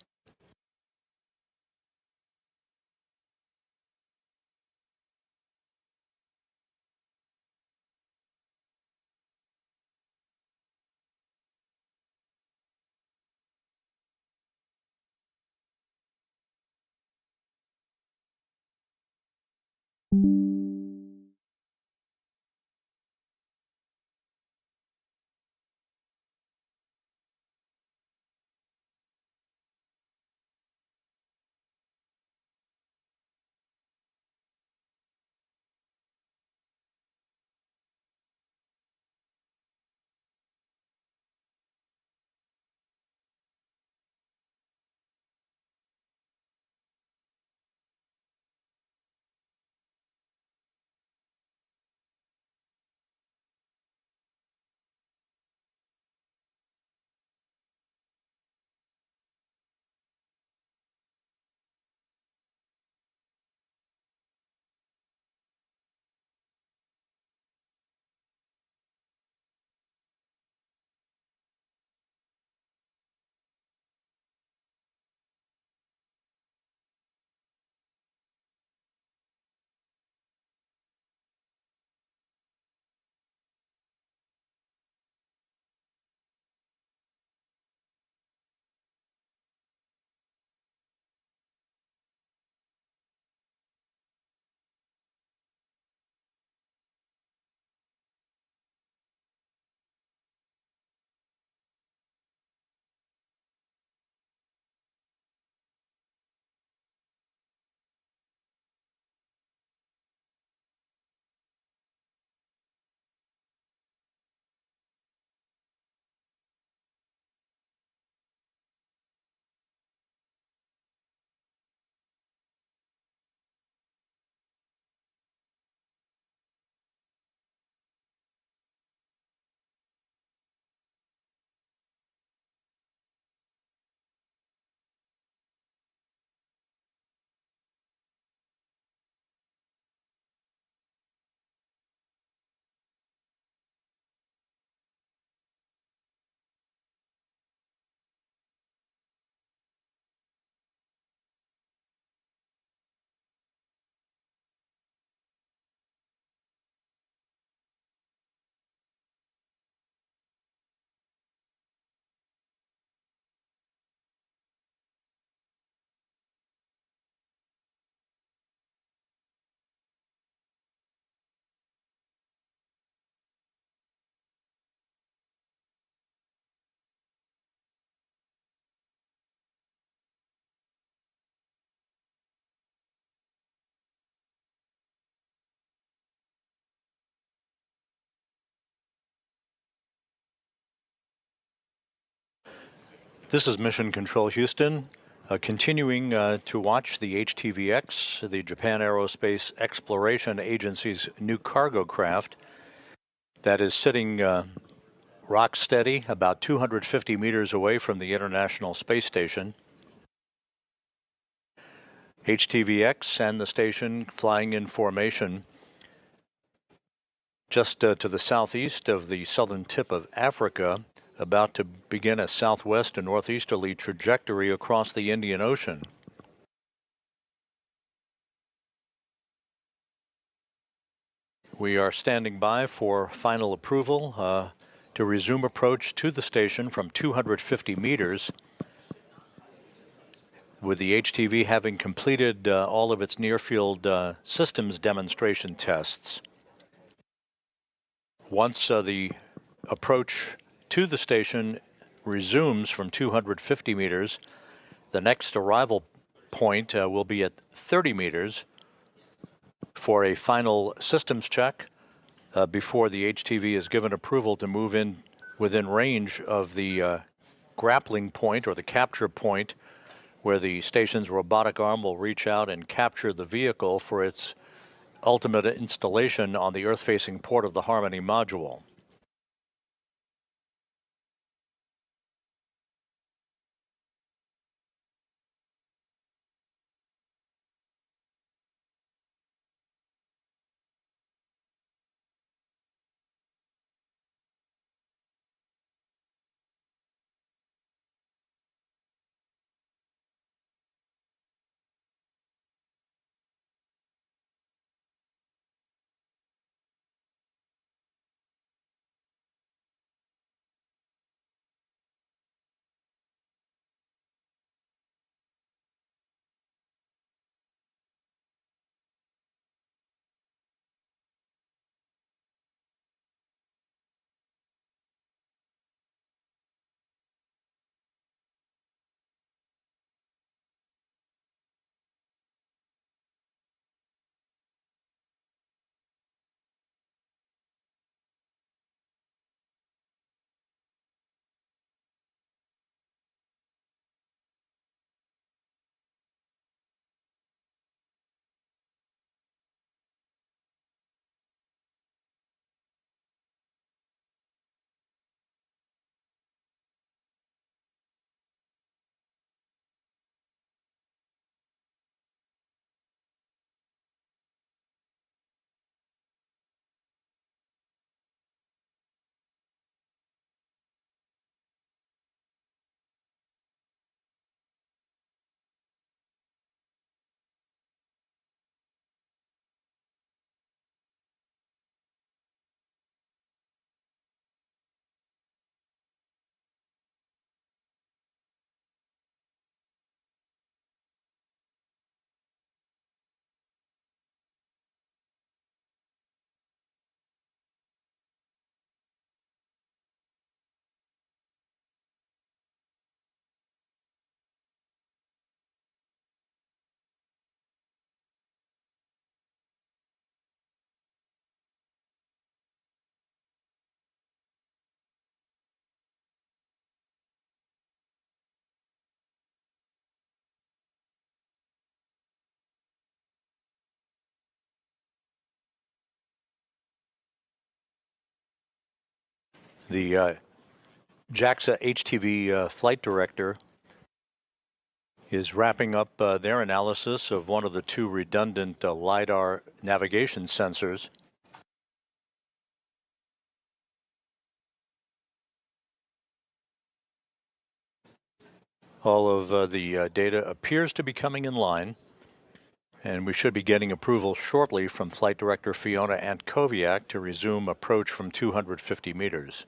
This is Mission Control Houston, continuing to watch the HTV-X, the Japan Aerospace Exploration Agency's new cargo craft that is sitting rock steady about 250 meters away from the International Space Station. HTV-X and the station flying in formation just to the southeast of the southern tip of Africa, about to begin a southwest and northeasterly trajectory across the Indian Ocean. We are standing by for final approval to resume approach to the station from 250 meters, with the HTV having completed all of its near-field systems demonstration tests. Once the approach to the station resumes from 250 meters, the next arrival point will be at 30 meters for a final systems check before the HTV is given approval to move in within range of the grappling point or the capture point, where the station's robotic arm will reach out and capture the vehicle for its ultimate installation on the Earth-facing port of the Harmony module. The JAXA HTV flight director is wrapping up their analysis of one of the two redundant LiDAR navigation sensors. All of the data appears to be coming in line, and we should be getting approval shortly from Flight Director Fiona Antkowiak to resume approach from 250 meters.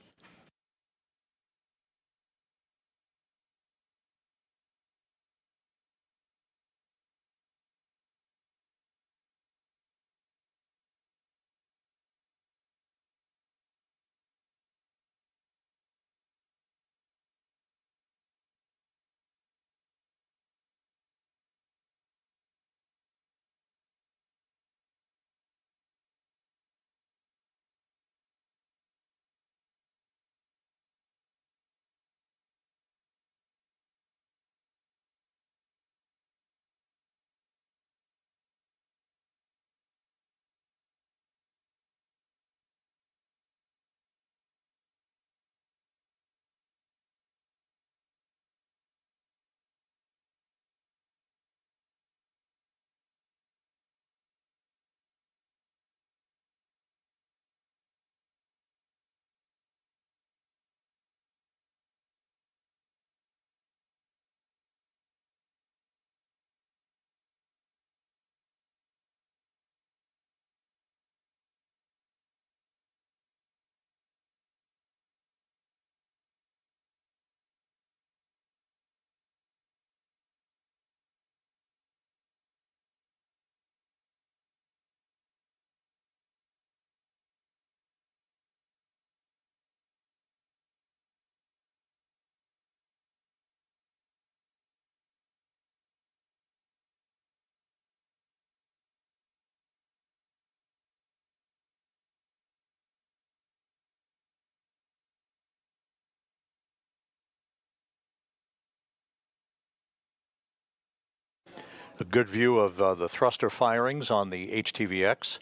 A good view of the thruster firings on the HTV-X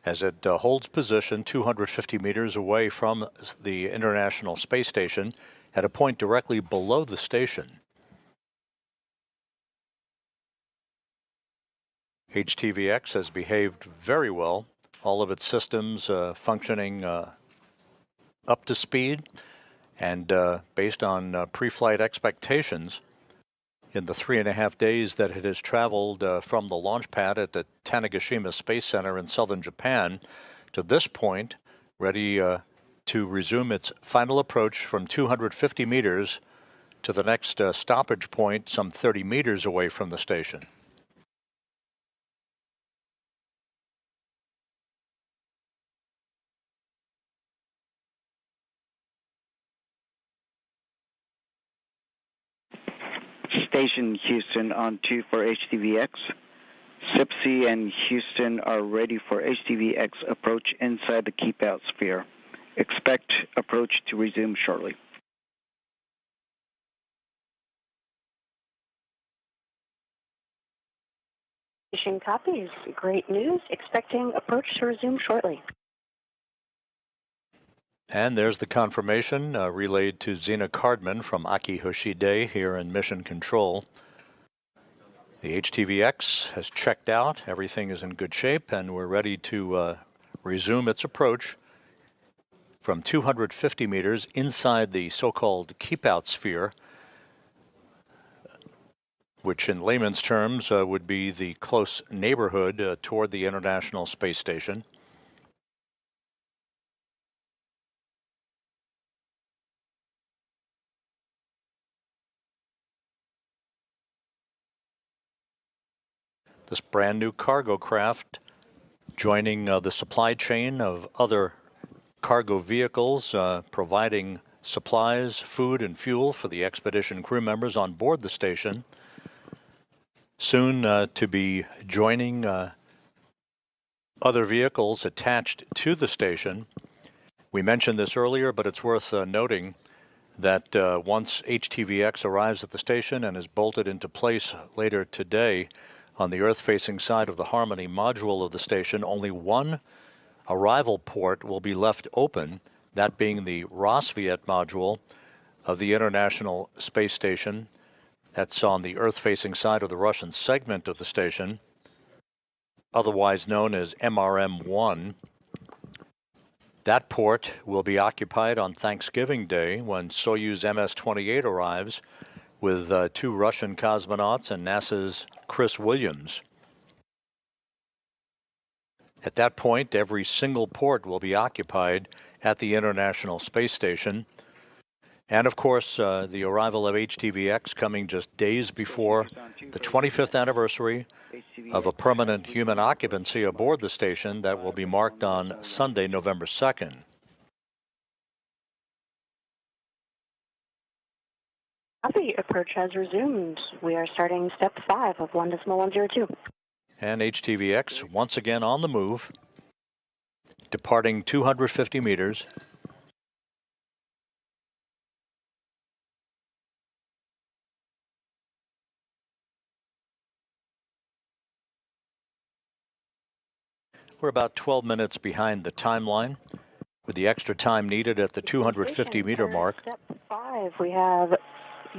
as it holds position 250 meters away from the International Space Station at a point directly below the station. HTV-X has behaved very well, all of its systems functioning up to speed, and based on pre-flight expectations, in the 3.5 days that it has traveled from the launch pad at the Tanegashima Space Center in southern Japan to this point, ready to resume its final approach from 250 meters to the next stoppage point some 30 meters away from the station. Station Houston on 2 for HTV-X. SIPC and Houston are ready for HTV-X approach inside the keep-out sphere. Expect approach to resume shortly. Station copies. Great news. Expecting approach to resume shortly. And there's the confirmation relayed to Zena Cardman from Aki Hoshide here in Mission Control. The HTV-X has checked out, everything is in good shape, and we're ready to resume its approach from 250 meters inside the so-called keep-out sphere, which in layman's terms would be the close neighborhood toward the International Space Station. This brand new cargo craft joining the supply chain of other cargo vehicles, providing supplies, food, and fuel for the expedition crew members on board the station. Soon to be joining other vehicles attached to the station. We mentioned this earlier, but it's worth noting that once HTV-X arrives at the station and is bolted into place later today, on the Earth-facing side of the Harmony module of the station, only one arrival port will be left open, that being the Rosviet module of the International Space Station. That's on the Earth-facing side of the Russian segment of the station, otherwise known as MRM-1. That port will be occupied on Thanksgiving Day when Soyuz MS-28 arrives with 2 Russian cosmonauts and NASA's Chris Williams. At that point, every single port will be occupied at the International Space Station. And of course, the arrival of HTV-X coming just days before the 25th anniversary of a permanent human occupancy aboard the station that will be marked on Sunday, November 2nd. Copy. Approach has resumed. We are starting step 5 of 1.102. And HTV-X once again on the move, departing 250 meters. We're about 12 minutes behind the timeline, with the extra time needed at the 250-meter mark. Step 5, we have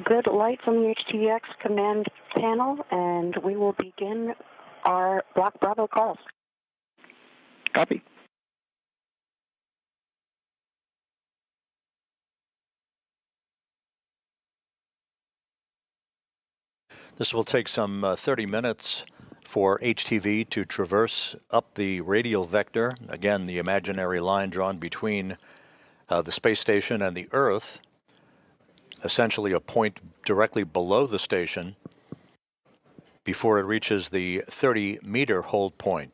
good light from the HTV-X command panel, and we will begin our Block Bravo calls. Copy. This will take some 30 minutes for HTV to traverse up the radial vector, again the imaginary line drawn between the space station and the Earth, essentially a point directly below the station, before it reaches the 30-meter hold point.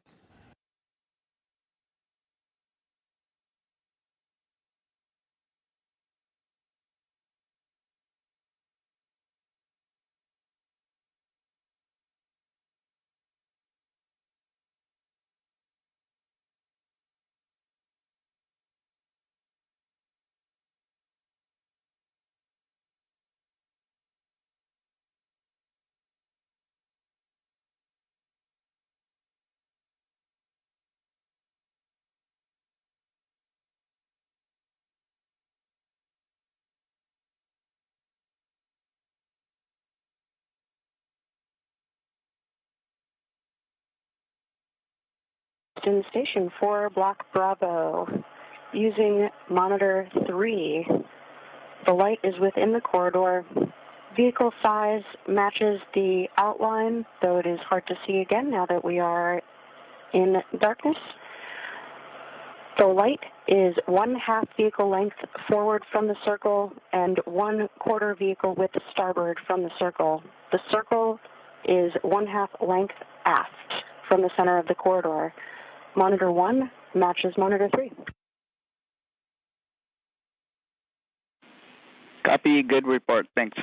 In station for Block Bravo, using monitor 3. The light is within the corridor. Vehicle size matches the outline, though it is hard to see again now that we are in darkness. The light is 1/2 vehicle length forward from the circle and 1/4 vehicle width starboard from the circle. The circle is 1/2 length aft from the center of the corridor. Monitor 1 matches monitor 3. Copy, good report, thanks.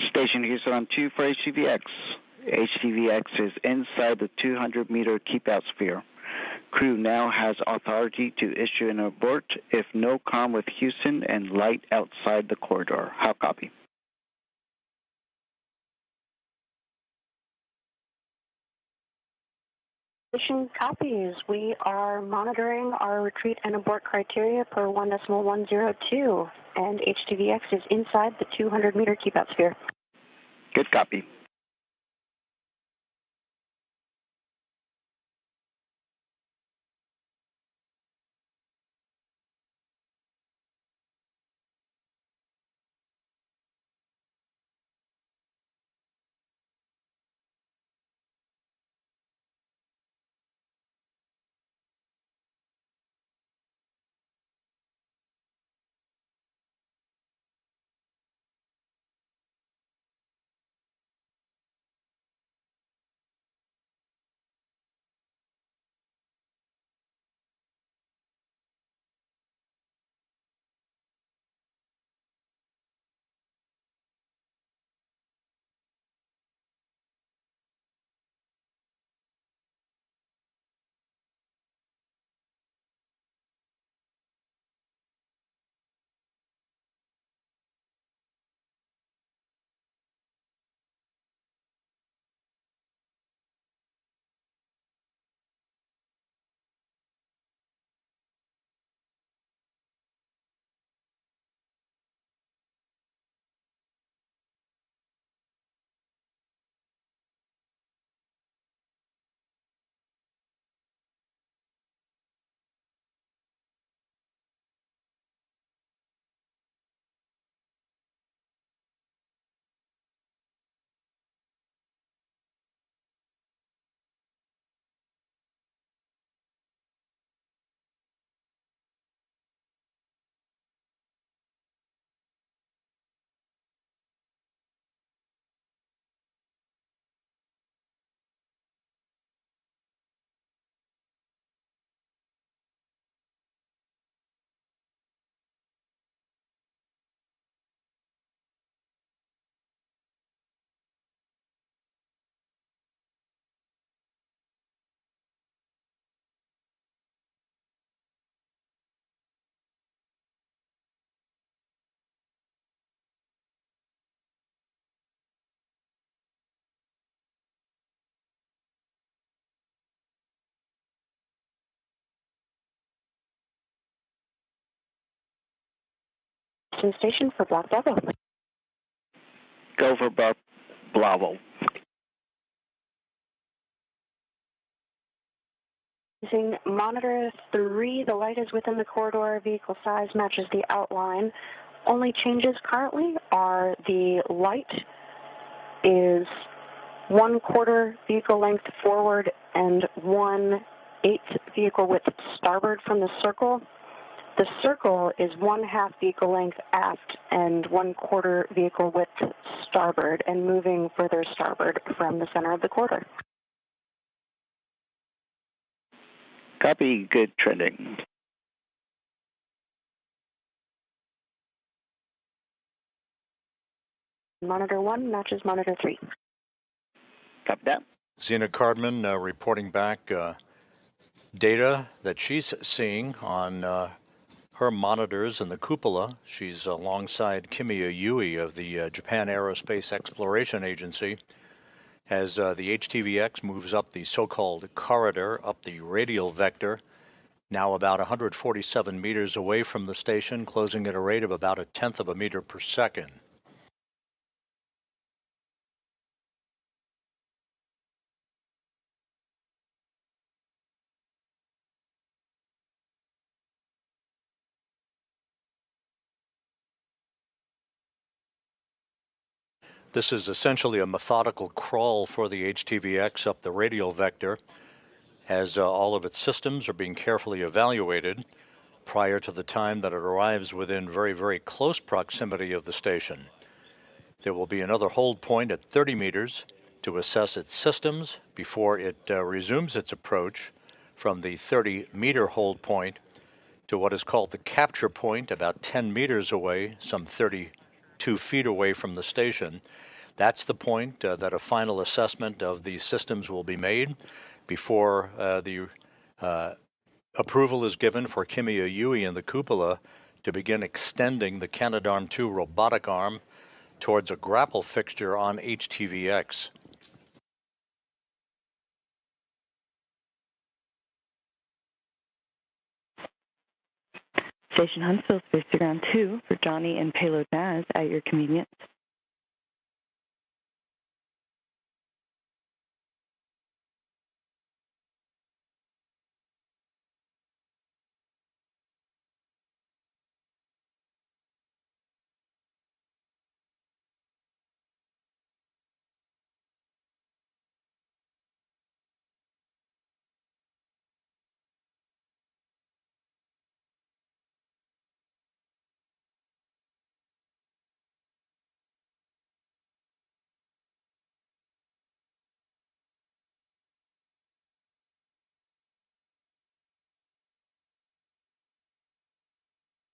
Station Houston on 2 for HTV-X. HTV-X is inside the 200-meter keep-out sphere. Crew now has authority to issue an abort if no comm with Houston and light outside the corridor. How copy? Station copies. We are monitoring our retreat and abort criteria per 1.102, and HTV-X is inside the 200-meter keep-out sphere. Good copy. Station for Black Bravo. Go for Bravo. Using monitor 3, the light is within the corridor. Vehicle size matches the outline. Only changes currently are the light is 1/4 vehicle length forward and 1/8 vehicle width starboard from the circle. The circle is 1/2 vehicle length aft and 1/4 vehicle width starboard and moving further starboard from the center of the corridor. Copy, good trending. Monitor 1 matches monitor 3. Copy that. Zena Cardman reporting back data that she's seeing on her monitors in the cupola. She's alongside Kimiya Yui of the Japan Aerospace Exploration Agency as the HTV-X moves up the so-called corridor, up the radial vector, now about 147 meters away from the station, closing at a rate of about 1/10 of a meter per second. This is essentially a methodical crawl for the HTV-X up the radial vector, as all of its systems are being carefully evaluated prior to the time that it arrives within very, very close proximity of the station. There will be another hold point at 30 meters to assess its systems before it resumes its approach from the 30-meter hold point to what is called the capture point, about 10 meters away, some 32 feet away from the station. That's the point that a final assessment of the systems will be made before the approval is given for Kimiya Yui and the cupola to begin extending the Canadarm2 robotic arm towards a grapple fixture on HTV-X. Station Huntsville, Space to Ground 2 for Johnny and Payload Naz at your convenience.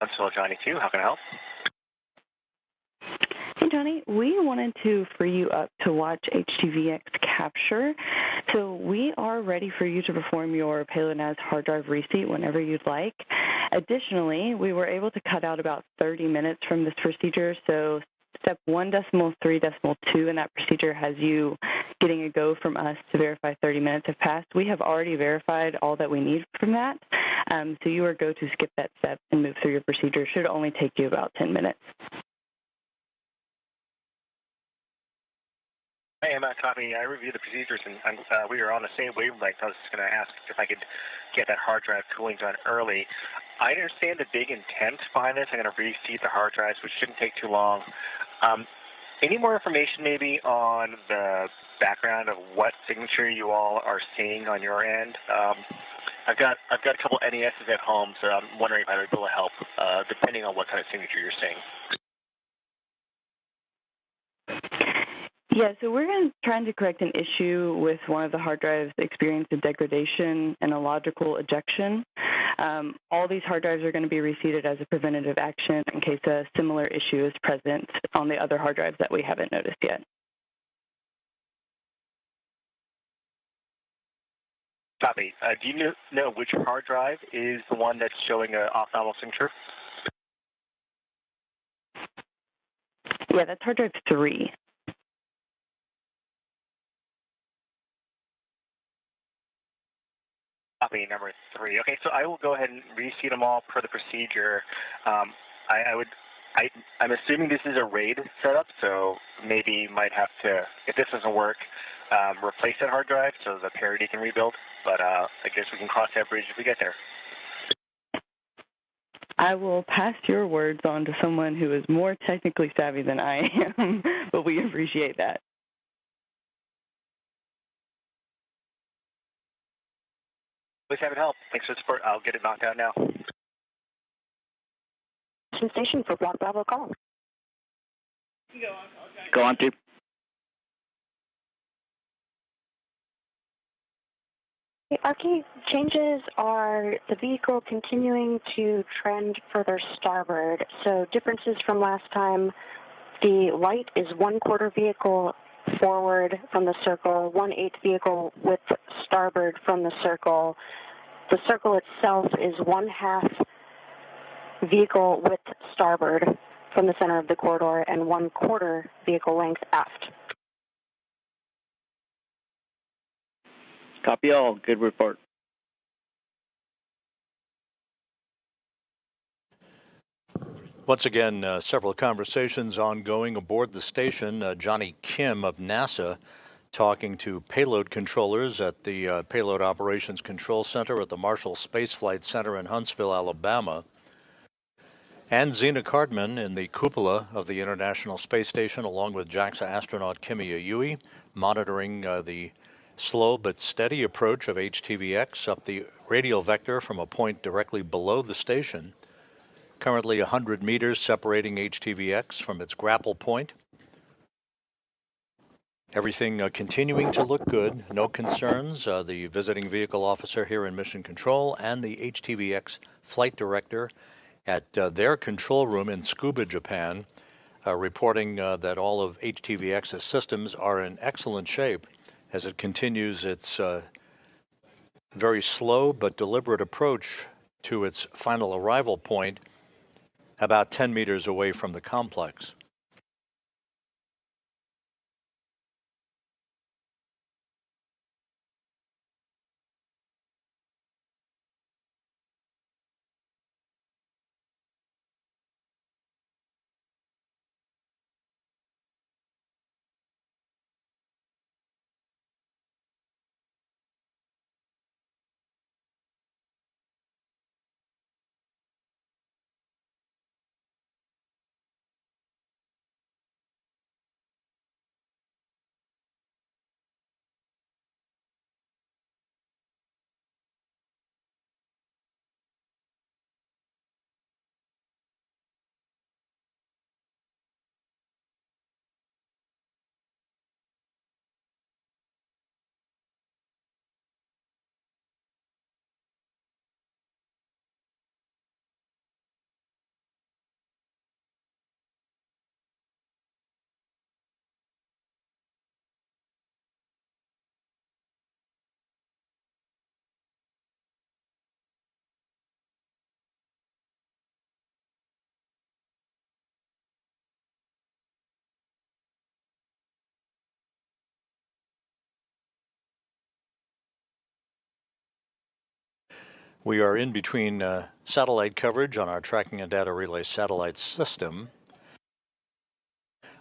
Huntsville, Johnny 2, how can I help? Hey, Johnny, we wanted to free you up to watch HTV-X capture. So we are ready for you to perform your Payload Naz hard drive reseat whenever you'd like. Additionally, we were able to cut out about 30 minutes from this procedure. So step 1.3.2 in that procedure has you getting a go from us to verify 30 minutes have passed. We have already verified all that we need from that. So you are go to skip that step and move through your procedure. Should only take you about 10 minutes. Hey, I'm copy. I reviewed the procedures, and we were on the same wavelength. I was just going to ask if I could get that hard drive cooling done early. I understand the big intent behind this. I'm going to reseat the hard drives, which shouldn't take too long. Any more information maybe on the background of what signature you all are seeing on your end? I've got a couple NESs at home, so I'm wondering if I would be able to help, depending on what kind of signature you're seeing. Yeah, so we're trying to correct an issue with one of the hard drives experiencing degradation and a logical ejection. All these hard drives are going to be reseated as a preventative action in case a similar issue is present on the other hard drives that we haven't noticed yet. Copy. Do you know which hard drive is the one that's showing an off-nominal signature? Yeah, that's hard drive 3. Copy number 3. Okay, so I will go ahead and reseat them all per the procedure. I would I'm assuming this is a RAID setup, so maybe you might have to, if this doesn't work, replace that hard drive so the parity can rebuild. But I guess we can cross that bridge if we get there. I will pass your words on to someone who is more technically savvy than I am, but we appreciate that. Please have it help. Thanks for the support. I'll get it knocked out now. Station for Block Bravo call. Go on, too. Our key changes are the vehicle continuing to trend further starboard. So differences from last time, the light is 1/4 vehicle forward from the circle, 1/8 vehicle with starboard from the circle. The circle itself is 1/2 vehicle with starboard from the center of the corridor and 1/4 vehicle length aft. Copy all. Good report. Once again, several conversations ongoing aboard the station. Johnny Kim of NASA talking to payload controllers at the Payload Operations Control Center at the Marshall Space Flight Center in Huntsville, Alabama. And Zena Cardman in the cupola of the International Space Station, along with JAXA astronaut Kimiya monitoring the slow but steady approach of HTV-X up the radial vector from a point directly below the station. Currently 100 meters separating HTV-X from its grapple point. Everything continuing to look good, no concerns. The visiting vehicle officer here in Mission Control and the HTV-X flight director at their control room in Tsukuba, Japan, reporting that all of HTV-X's systems are in excellent shape as it continues its very slow but deliberate approach to its final arrival point about 10 meters away from the complex. We are in between satellite coverage on our tracking and data relay satellite system.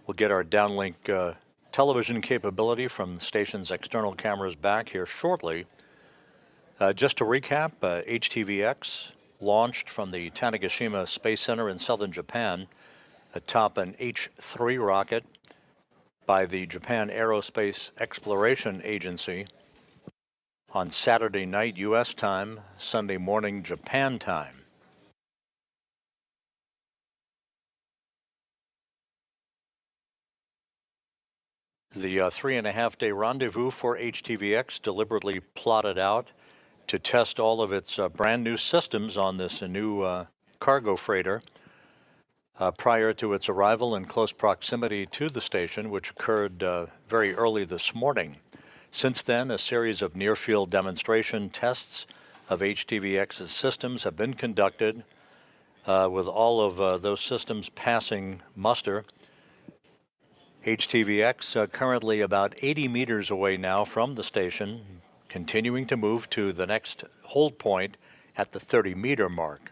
We'll get our downlink television capability from the station's external cameras back here shortly. Just to recap, HTV-X launched from the Tanegashima Space Center in southern Japan atop an H-3 rocket by the Japan Aerospace Exploration Agency on Saturday night U.S. time, Sunday morning Japan time. The 3.5-day rendezvous for HTV-X deliberately plotted out to test all of its brand new systems on this new cargo freighter prior to its arrival in close proximity to the station, which occurred very early this morning. Since then, a series of near-field demonstration tests of HTV-X's systems have been conducted, with all of those systems passing muster. HTV-X currently about 80 meters away now from the station, continuing to move to the next hold point at the 30-meter mark.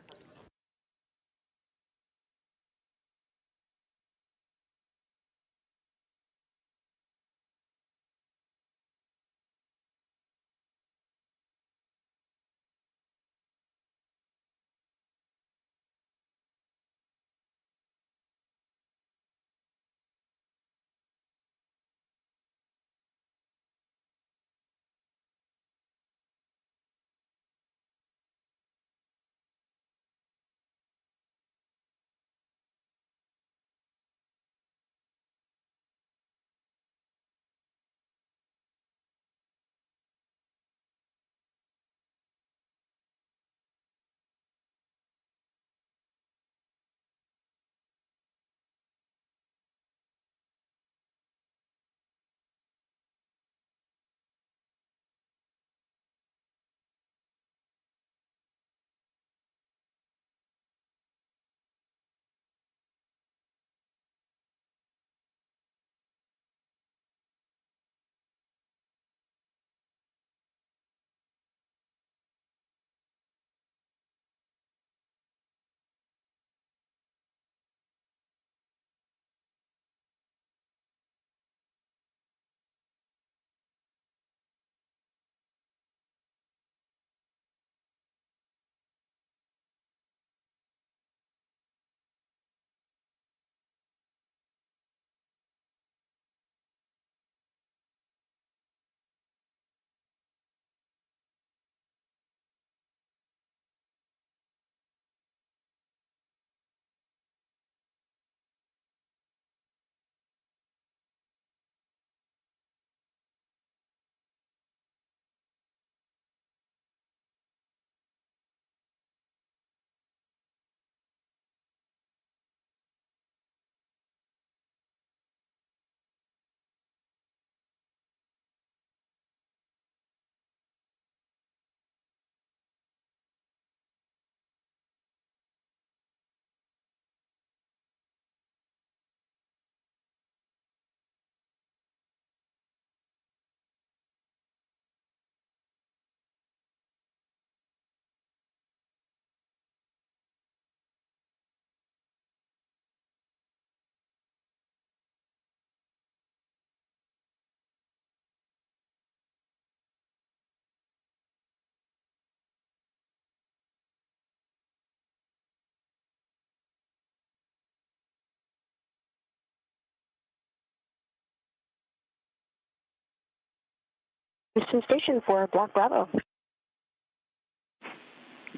Houston Station for Block Bravo.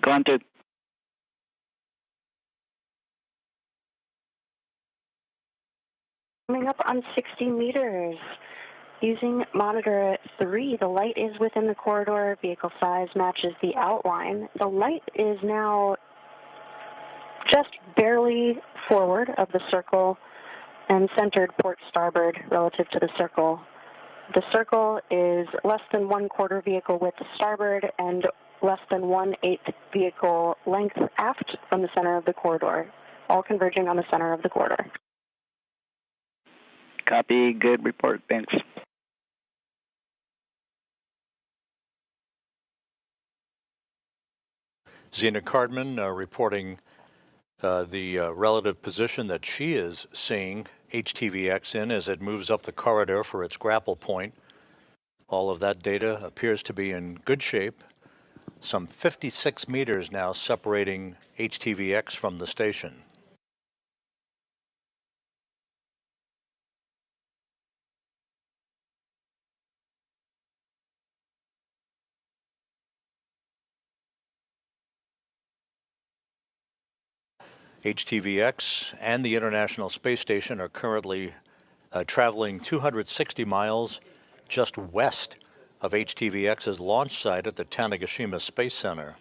Granted. Coming up on 60 meters. Using monitor 3, the light is within the corridor. Vehicle size matches the outline. The light is now just barely forward of the circle and centered port starboard relative to the circle. The circle is less than 1/4 vehicle width starboard and less than 1/8 vehicle length aft from the center of the corridor, all converging on the center of the corridor. Copy. Good report. Thanks. Zena Cardman reporting the relative position that she is seeing HTV-X in as it moves up the corridor for its grapple point. All of that data appears to be in good shape. Some 56 meters now separating HTV-X from the station. HTV-X and the International Space Station are currently traveling 260 miles just west of HTV-X's launch site at the Tanegashima Space Center.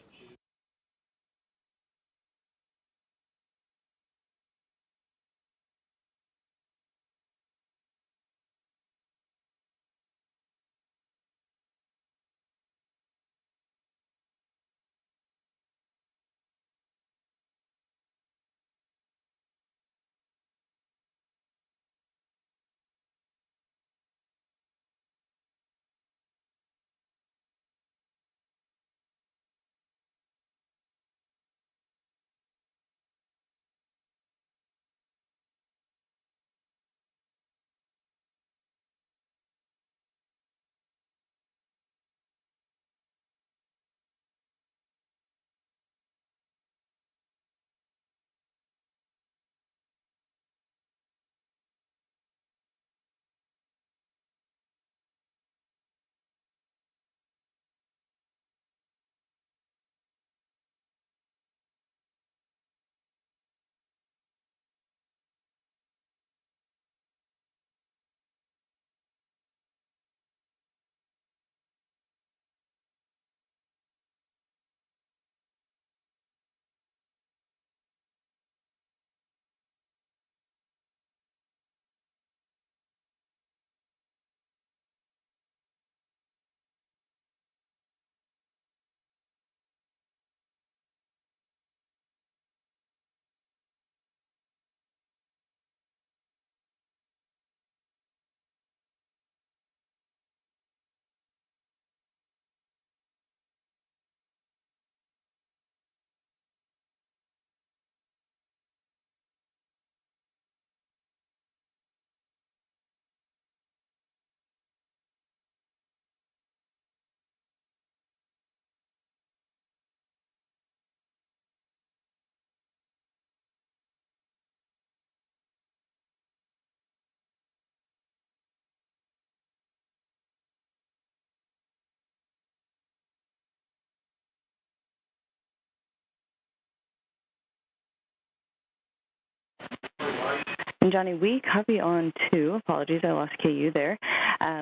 And Johnny, we copy on 2. Apologies, I lost KU there.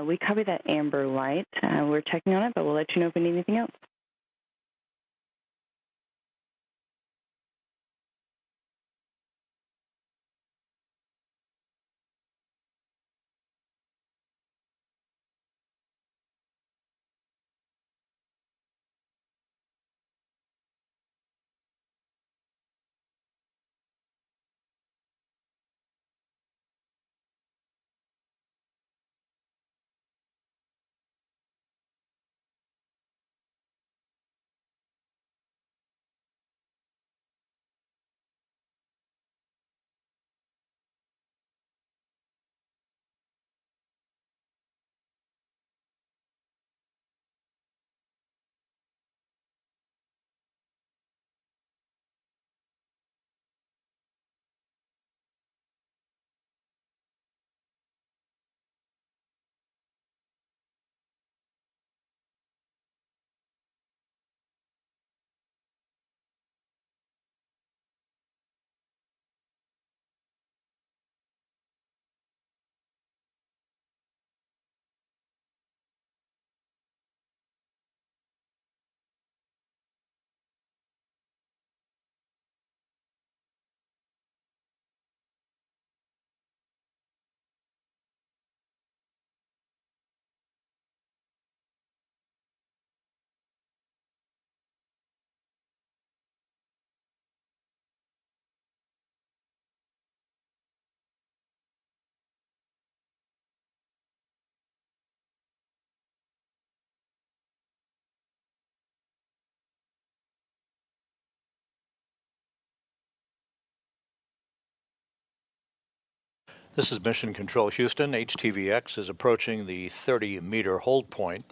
We copy that amber light. We're checking on it, but we'll let you know if we need anything else. This is Mission Control Houston. HTV-X is approaching the 30-meter hold point.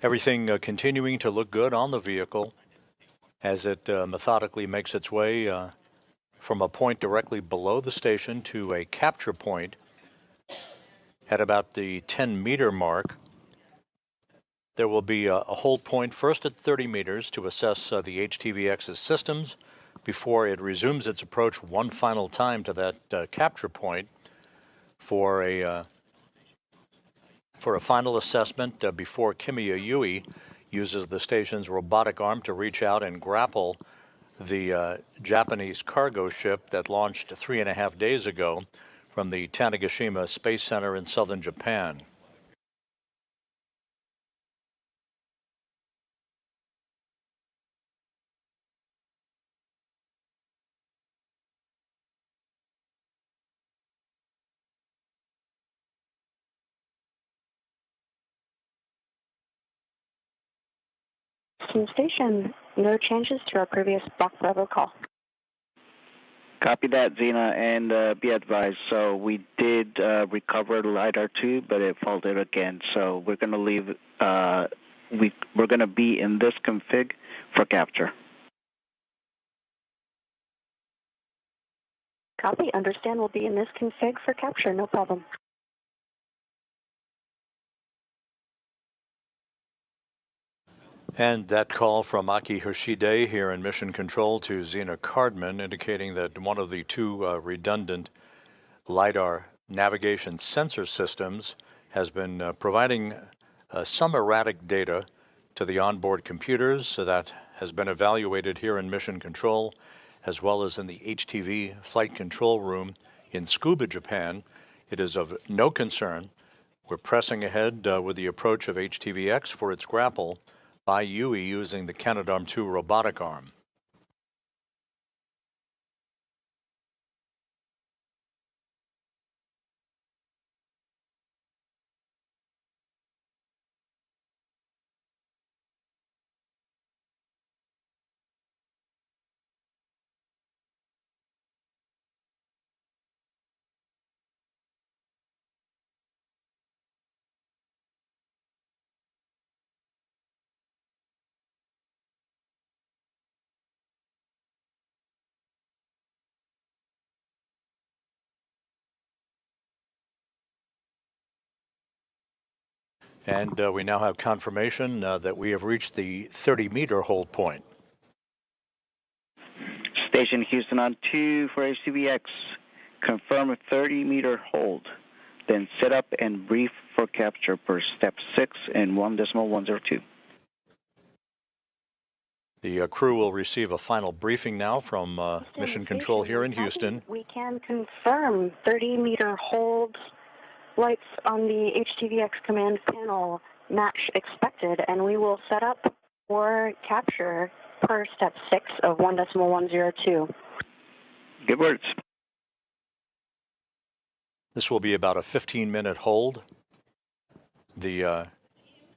Everything continuing to look good on the vehicle as it methodically makes its way from a point directly below the station to a capture point at about the 10-meter mark. There will be a hold point first at 30 meters to assess the HTV-X's systems before it resumes its approach one final time to that capture point for a final assessment before Kimiya uses the station's robotic arm to reach out and grapple the Japanese cargo ship that launched 3.5 days ago from the Tanegashima Space Center in southern Japan. Station, no changes to our previous Block Bravo call. Copy that, Zena, and be advised. So we did recover LiDAR 2, but it faulted again. So we're going to leave. We're going to be in this config for capture. Copy. Understand. We'll be in this config for capture. No problem. And that call from Aki Hoshide here in Mission Control to Zena Cardman, indicating that one of the two redundant LiDAR navigation sensor systems has been providing some erratic data to the onboard computers. So that has been evaluated here in Mission Control, as well as in the HTV flight control room in Tsukuba, Japan. It is of no concern. We're pressing ahead with the approach of HTV-X for its grapple by UE using the Canadarm2 robotic arm. And we now have confirmation that we have reached the 30-meter hold point. Station Houston on 2 for HTV-X. Confirm a 30-meter hold. Then set up and brief for capture per step 6 and 1.102. The crew will receive a final briefing now from Mission Control here in Houston. We can confirm 30-meter hold. Lights on the HTV-X command panel match expected, and we will set up for capture per step 6 of 1.102. Good words. This will be about a 15-minute hold. The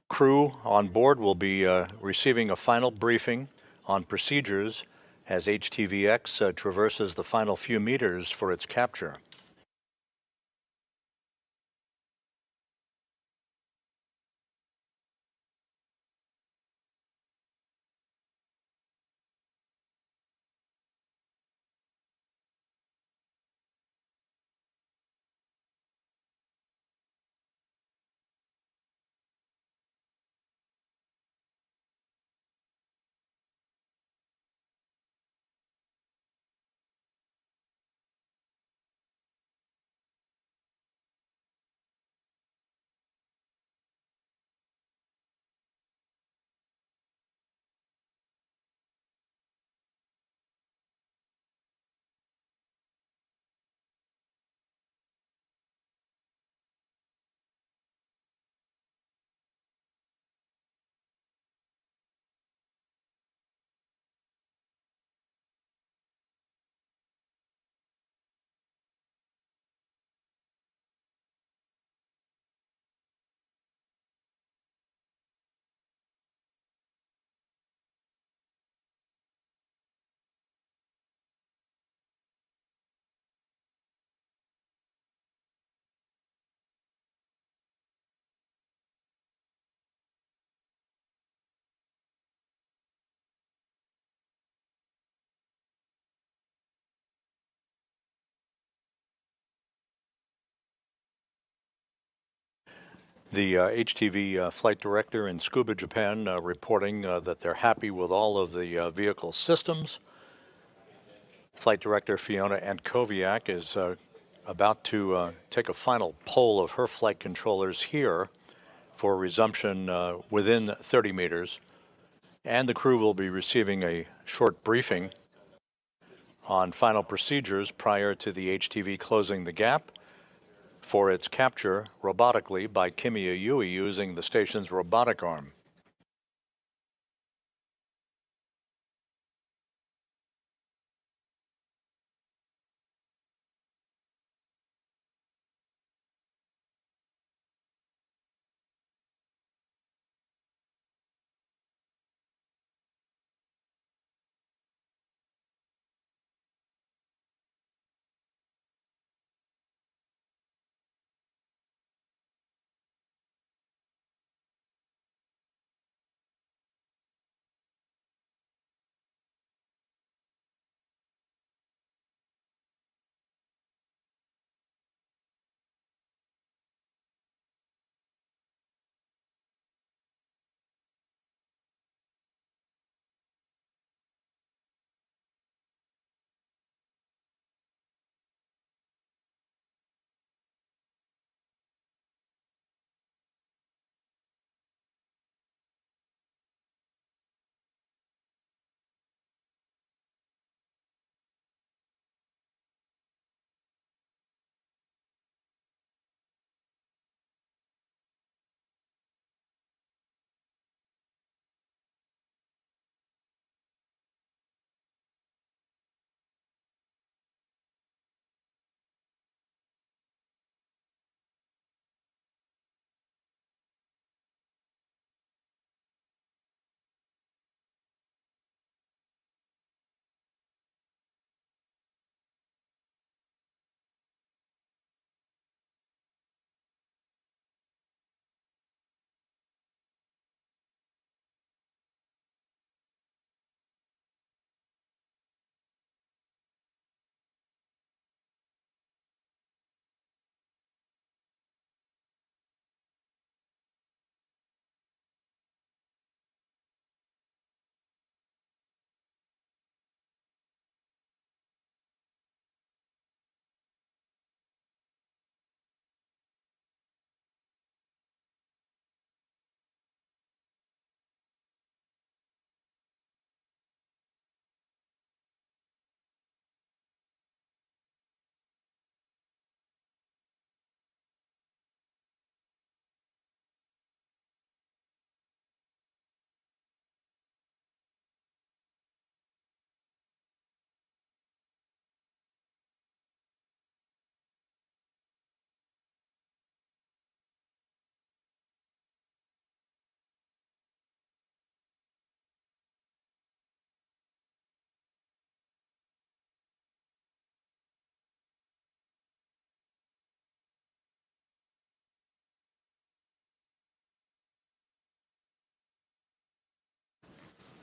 crew on board will be receiving a final briefing on procedures as HTV-X traverses the final few meters for its capture. The HTV flight director in Tsukuba, Japan, reporting that they're happy with all of the vehicle systems. Flight director Fiona Antkowiak is about to take a final poll of her flight controllers here for resumption within 30 meters. And the crew will be receiving a short briefing on final procedures prior to the HTV closing the gap for its capture robotically by Kimiya using the station's robotic arm.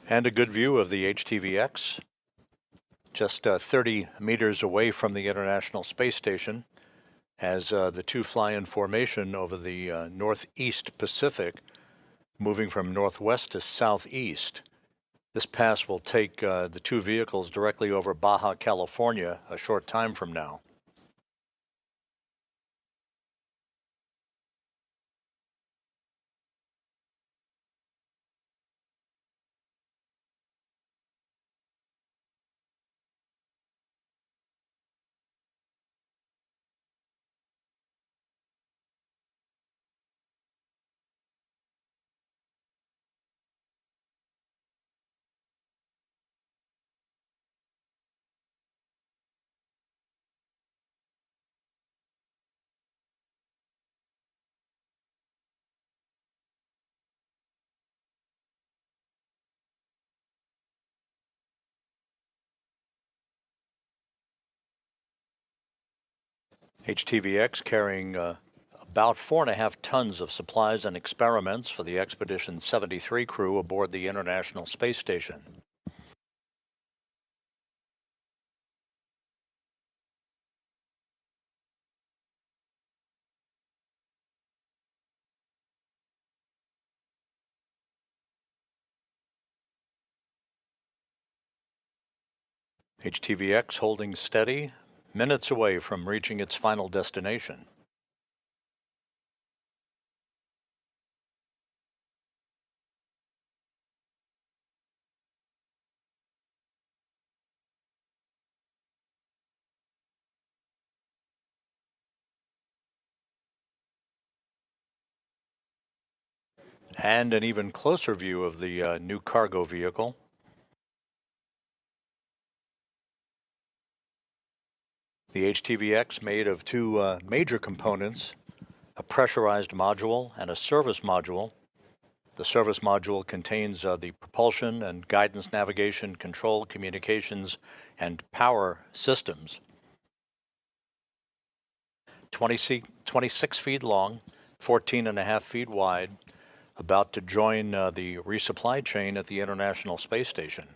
And a good view of the HTV-X, just 30 meters away from the International Space Station, as the two fly in formation over the northeast Pacific, moving from northwest to southeast. This pass will take the two vehicles directly over Baja California a short time from now. HTV-X carrying about 4.5 tons of supplies and experiments for the Expedition 73 crew aboard the International Space Station. HTV-X holding steady, minutes away from reaching its final destination. And an even closer view of the new cargo vehicle. The HTV-X made of two major components, a pressurized module and a service module. The service module contains the propulsion and guidance, navigation, control, communications, and power systems. 26 feet long, 14.5 feet wide, about to join the resupply chain at the International Space Station.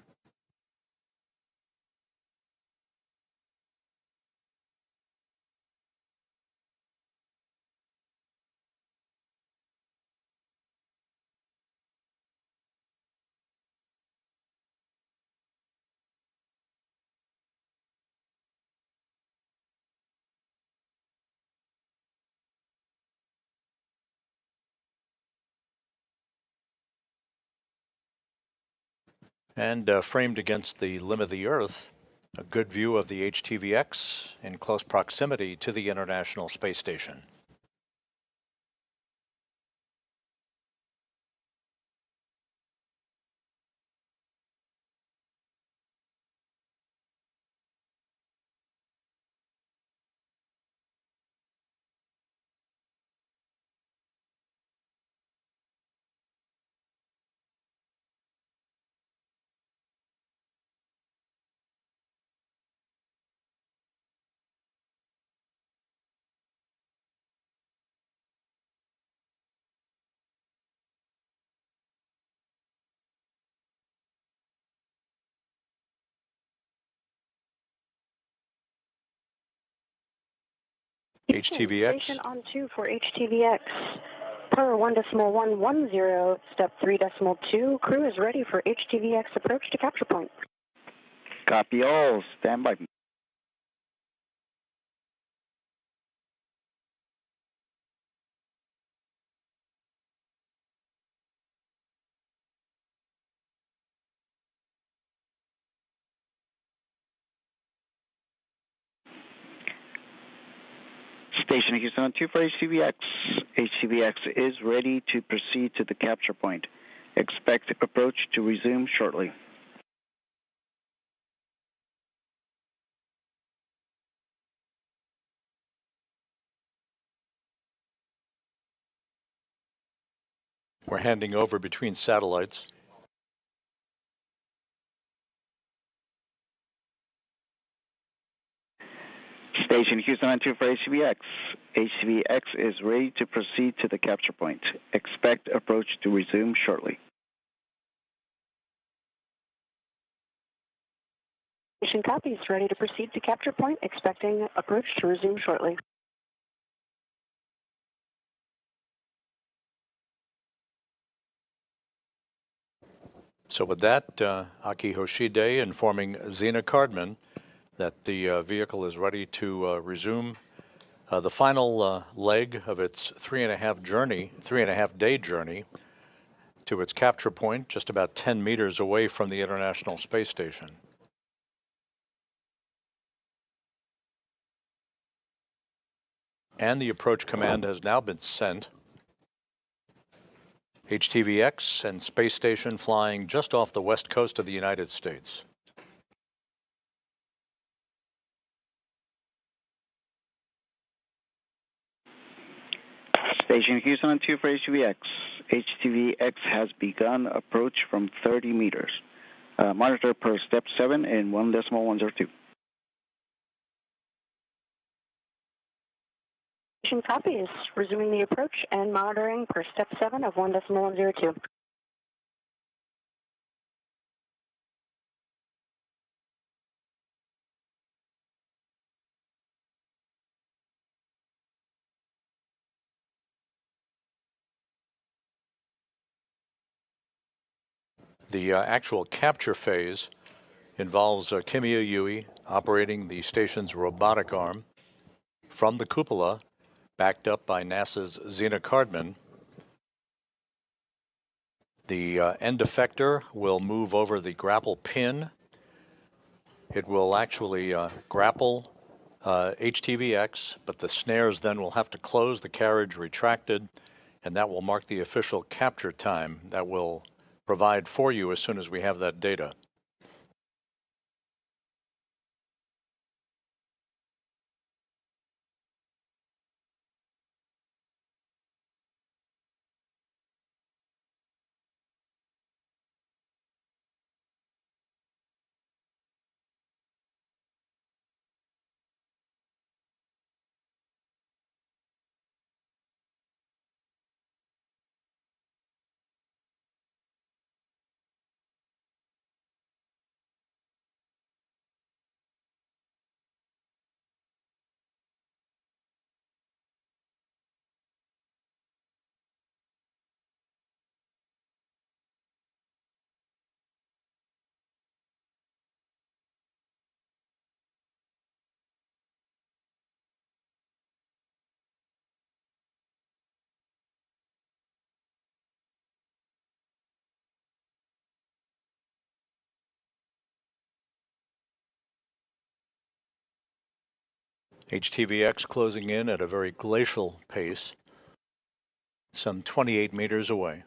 And framed against the limb of the Earth, a good view of the HTV-X in close proximity to the International Space Station. HTV-X. Station on 2 for HTV-X. Per 1.110, step 3.2, crew is ready for HTV-X approach to capture point. Copy all. Stand by. Station Houston on 2 for HTV-X. HTV-X is ready to proceed to the capture point. Expect approach to resume shortly. We're handing over between satellites. Station Houston on 2 for HTV-X. HTV-X is ready to proceed to the capture point. Expect approach to resume shortly. Station copies, ready to proceed to capture point, expecting approach to resume shortly. So with that, Aki Hoshide informing Zena Cardman that the vehicle is ready to resume the final leg of its 3.5 day journey to its capture point, just about 10 meters away from the International Space Station. And the approach command has now been sent. HTV-X and space station flying just off the west coast of the United States. Station Houston on 2 for HTV-X. HTV-X has begun approach from 30 meters. Monitor per step 7 and 1.102. Station copies, resuming the approach and monitoring per step 7 of 1.102. The actual capture phase involves Kimiya Yui operating the station's robotic arm from the cupola, backed up by NASA's Zena Cardman. The end effector will move over the grapple pin. It will actually grapple HTV-X, but the snares then will have to close, the carriage retracted, and that will mark the official capture time that we'll provide for you as soon as we have that data. HTV-X closing in at a very glacial pace, some 28 meters away.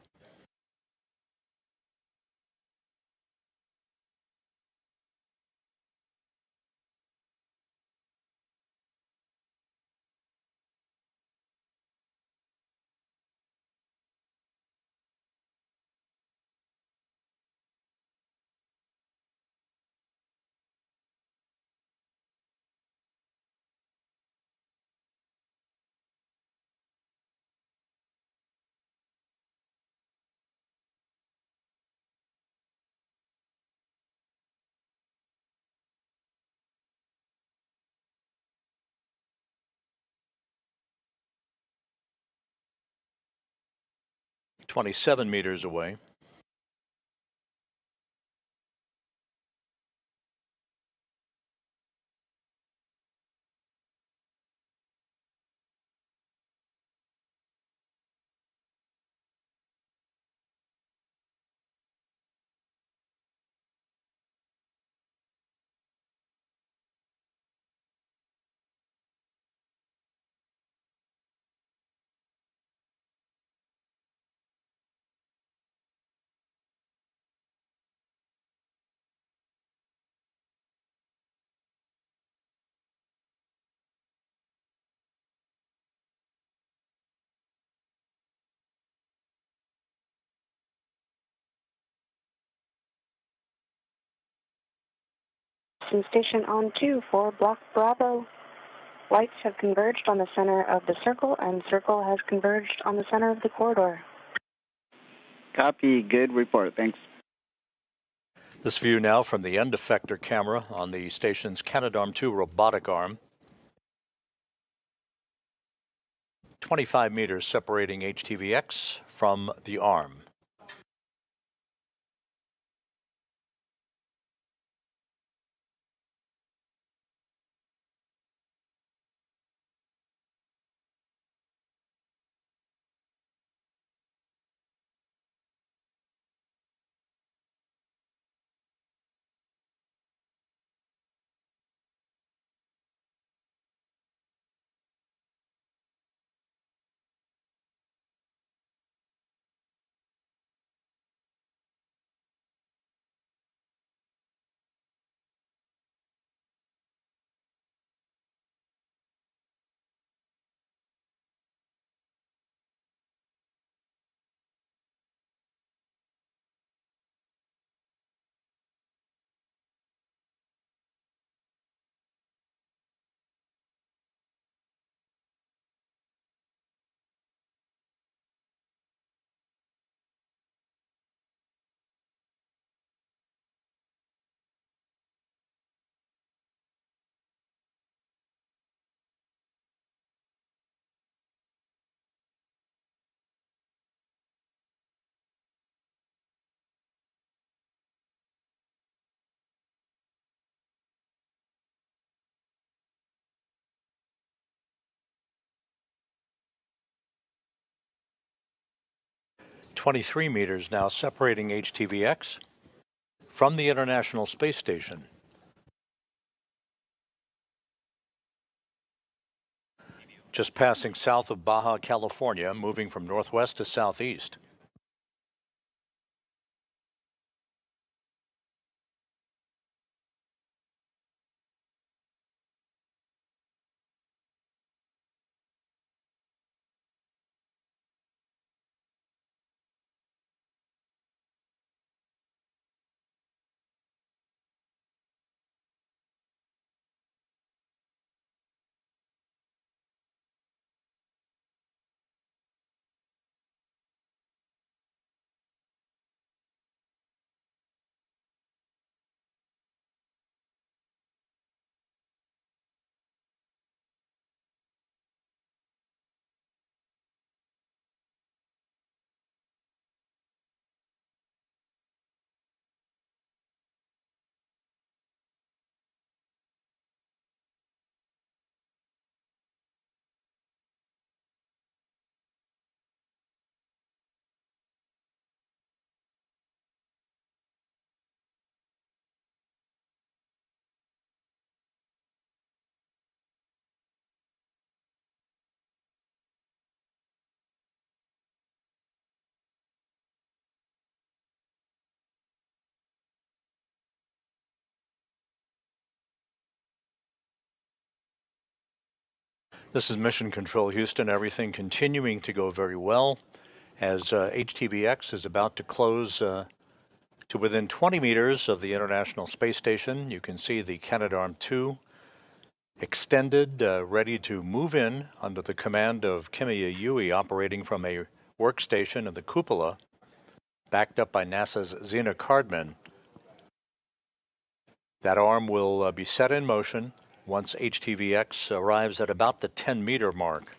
"27 meters away. Station on 2 for Block Bravo. Lights have converged on the center of the circle, and circle has converged on the center of the corridor. Copy. Good report. Thanks. This view now from the end effector camera on the station's Canadarm2 robotic arm. 25 meters separating HTV-X from the arm. 23 meters now separating HTV-X from the International Space Station. Just passing south of Baja, California, moving from northwest to southeast. This is Mission Control Houston. Everything continuing to go very well as HTV-X is about to close to within 20 meters of the International Space Station. You can see the Canadarm2 extended, ready to move in under the command of Kimiya operating from a workstation in the cupola, backed up by NASA's Zena Cardman. That arm will be set in motion once HTV-X arrives at about the 10-meter mark.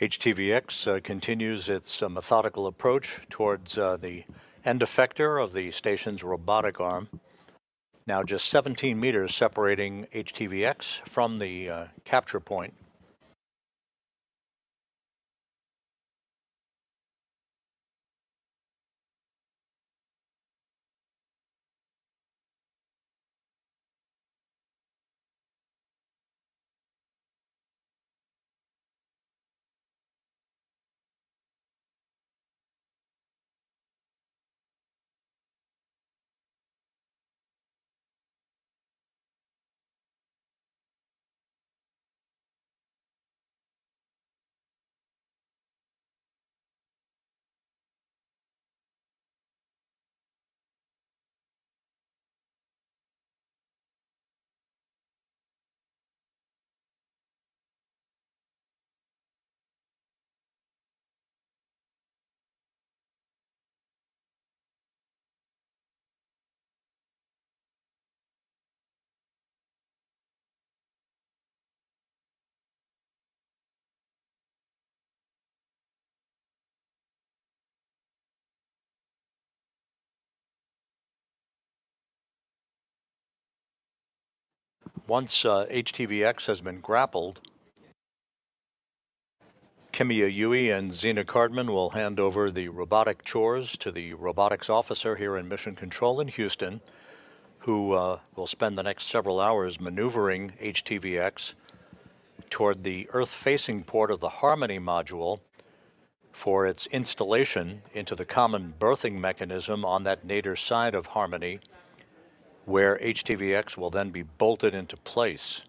HTV-X continues its methodical approach towards the end effector of the station's robotic arm. Now just 17 meters separating HTV-X from the capture point. Once HTV-X has been grappled, Kimiya and Zena Cardman will hand over the robotic chores to the robotics officer here in Mission Control in Houston, who will spend the next several hours maneuvering HTV-X toward the Earth-facing port of the Harmony module for its installation into the common berthing mechanism on that nadir side of Harmony, where HTV-X will then be bolted into place.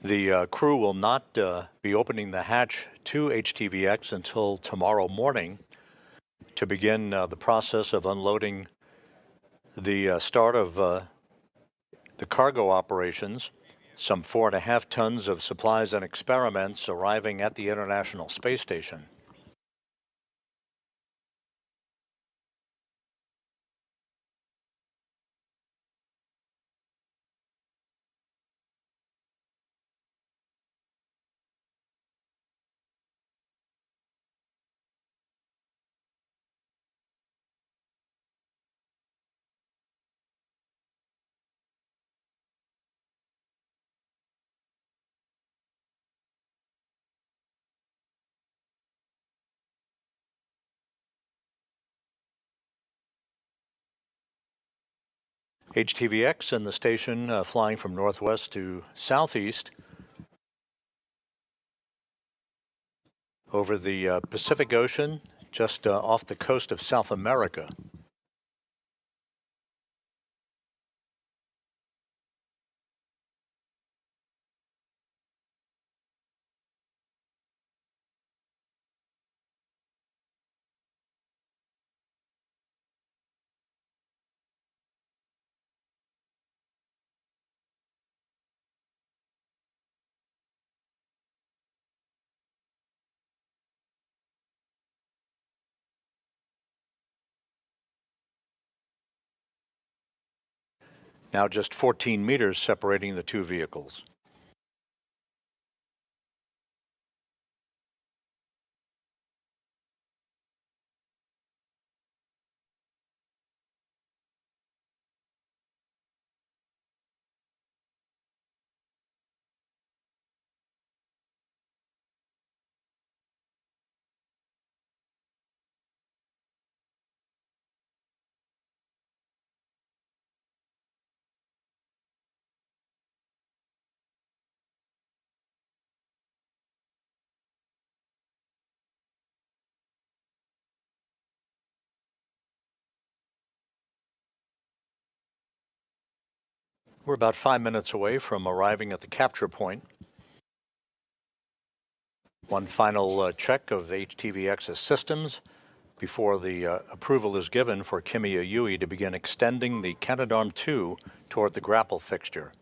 The crew will not be opening the hatch to HTV-X until tomorrow morning to begin the process of unloading the start of the cargo operations. Some 4.5 tons of supplies and experiments arriving at the International Space Station. HTV-X and the station flying from northwest to southeast over the Pacific Ocean, just off the coast of South America. Now just 14 meters separating the two vehicles. We're about 5 minutes away from arriving at the capture point. One final check of HTV-X's systems before the approval is given for Kimiya to begin extending the Canadarm2 toward the Grapple fixture.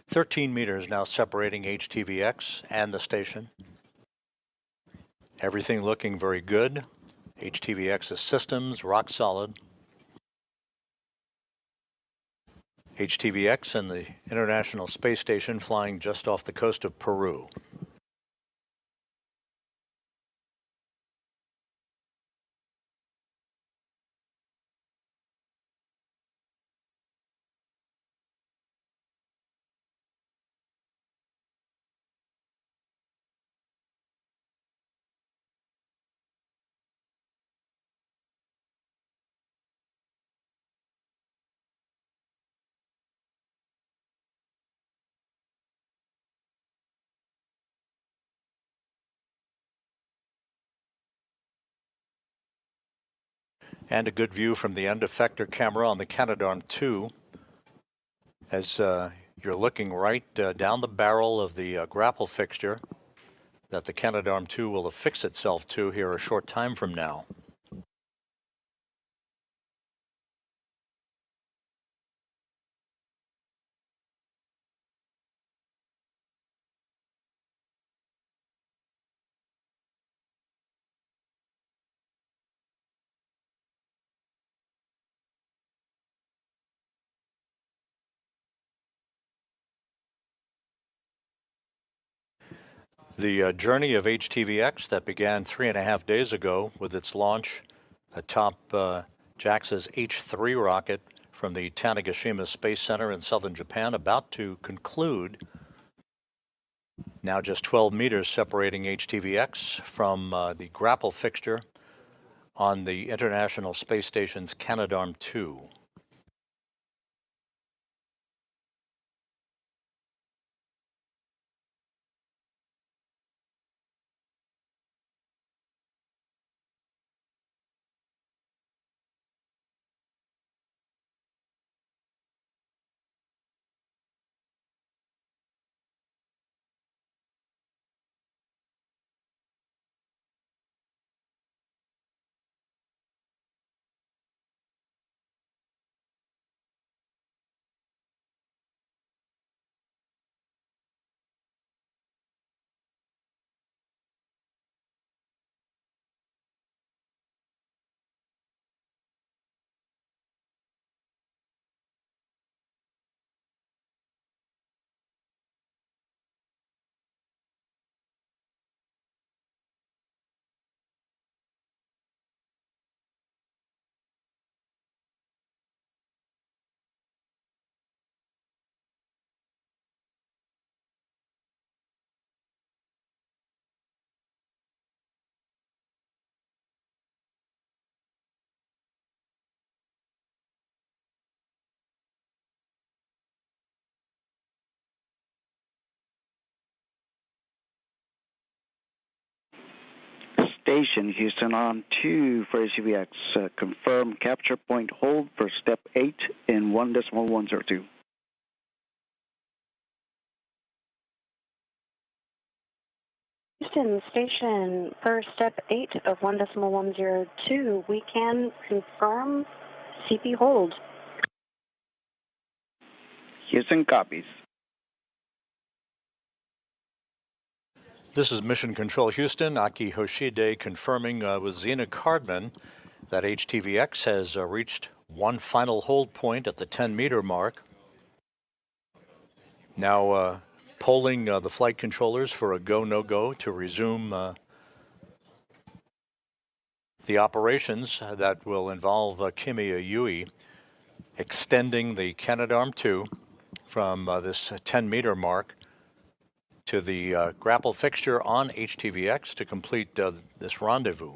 "13 meters now separating HTV-X and the station. Everything looking very good. HTV-X's systems rock solid. HTV-X and the International Space Station flying just off the coast of Peru. And a good view from the end effector camera on the Canadarm2 as you're looking right down the barrel of the grapple fixture that the Canadarm2 will affix itself to here a short time from now. The journey of HTV-X that began 3.5 days ago with its launch atop JAXA's H3 rocket from the Tanegashima Space Center in southern Japan about to conclude. Now just 12 meters separating HTV-X from the grapple fixture on the International Space Station's Canadarm2. Station Houston on 2 for HTV-X. Confirm capture point hold for step 8 in 1.102. Houston Station, for step 8 of 1.102, we can confirm CP hold. Houston copies. This is Mission Control Houston. Aki Hoshide confirming with Zena Cardman that HTV-X has reached one final hold point at the 10-meter mark. Now polling the flight controllers for a go, no-go to resume the operations that will involve Kimiya extending the Canadarm2 from this 10-meter mark to the grapple fixture on HTV-X to complete this rendezvous.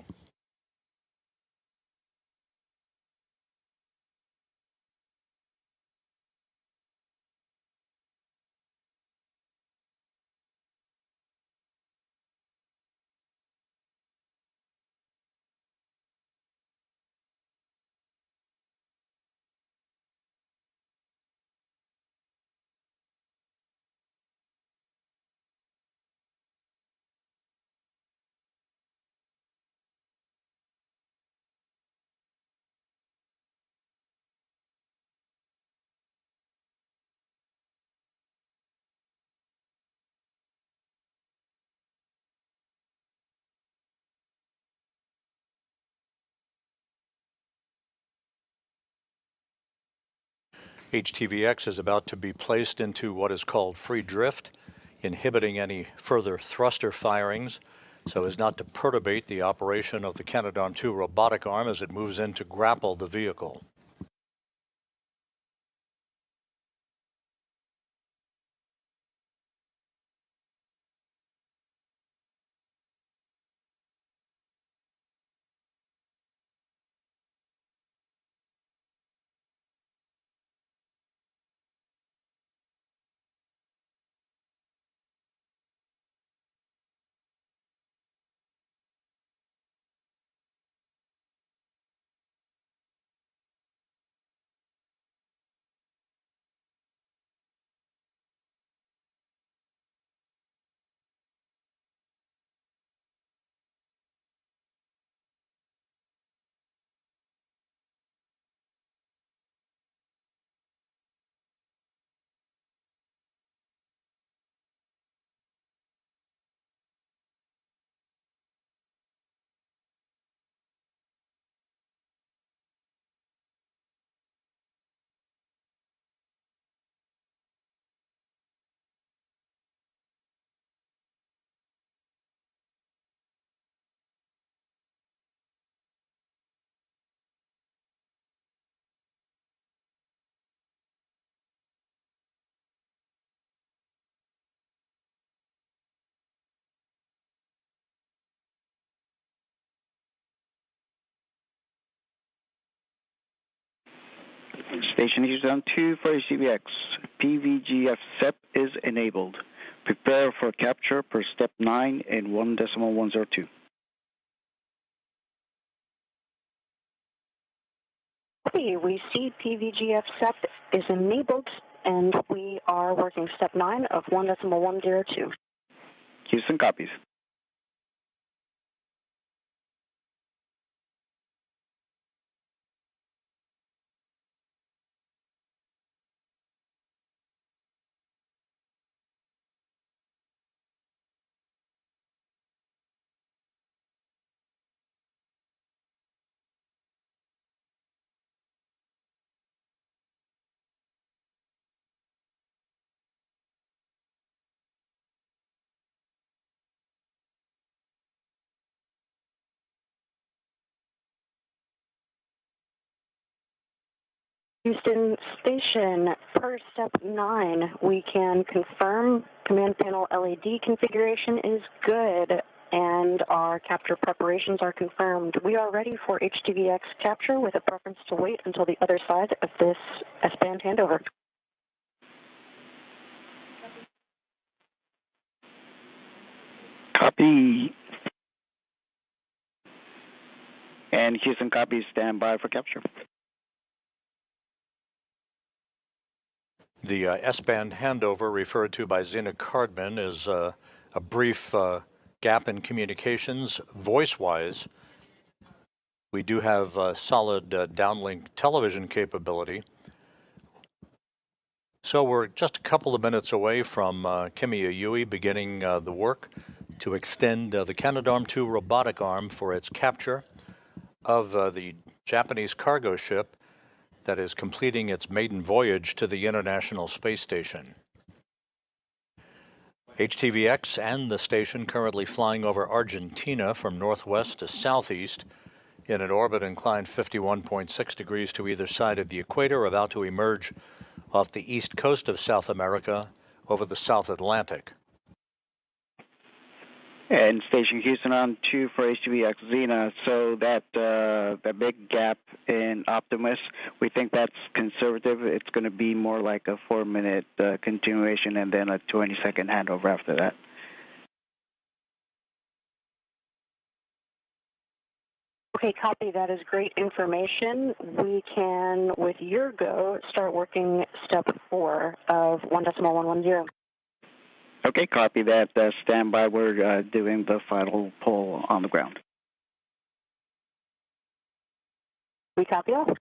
HTV-X is about to be placed into what is called free drift, inhibiting any further thruster firings so as not to perturbate the operation of the Canadarm2 robotic arm as it moves in to grapple the vehicle. Station Houston 2 for HTV-X. PVGF SEP is enabled. Prepare for capture per step 9 and 1.102. Okay, we see PVGF SEP is enabled, and we are working step 9 of 1.102. Houston copies. Houston Station, per step 9, we can confirm command panel LED configuration is good, and our capture preparations are confirmed. We are ready for HTV-X capture with a preference to wait until the other side of this S-band handover. Copy. And Houston copies, stand by for capture. The S-band handover referred to by Zena Cardman is a brief gap in communications voice-wise. We do have solid downlink television capability. So we're just a couple of minutes away from Kimiya beginning the work to extend the Canadarm2 robotic arm for its capture of the Japanese cargo ship that is completing its maiden voyage to the International Space Station. HTV-X and the station currently flying over Argentina from northwest to southeast in an orbit inclined 51.6 degrees to either side of the equator, about to emerge off the east coast of South America over the South Atlantic. And Station Houston on 2 for HTV-X Zena. So that big gap in Optimus, we think that's conservative. It's going to be more like a 4-minute continuation and then a 20-second handover after that. Okay, copy. That is great information. We can, with your go, start working step 4 of 1.110. Okay, copy that. Stand by. We're doing the final pull on the ground. We copy all.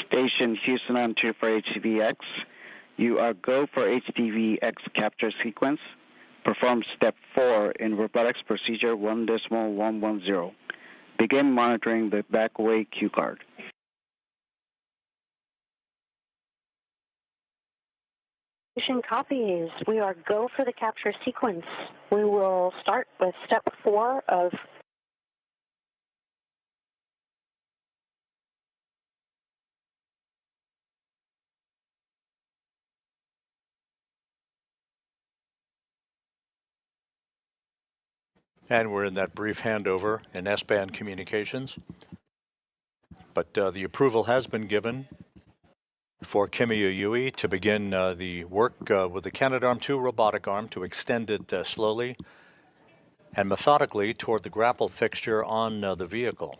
Station Houston on 2 for HTV-X. You are go for HTV-X capture sequence. Perform step 4 in robotics procedure 1.110. Begin monitoring the backaway cue card. Station copies. We are go for the capture sequence. We will start with step 4 of And we're in that brief handover in S-band communications. But the approval has been given for Kimiya to begin the work with the Canadarm2 robotic arm to extend it slowly and methodically toward the grapple fixture on the vehicle.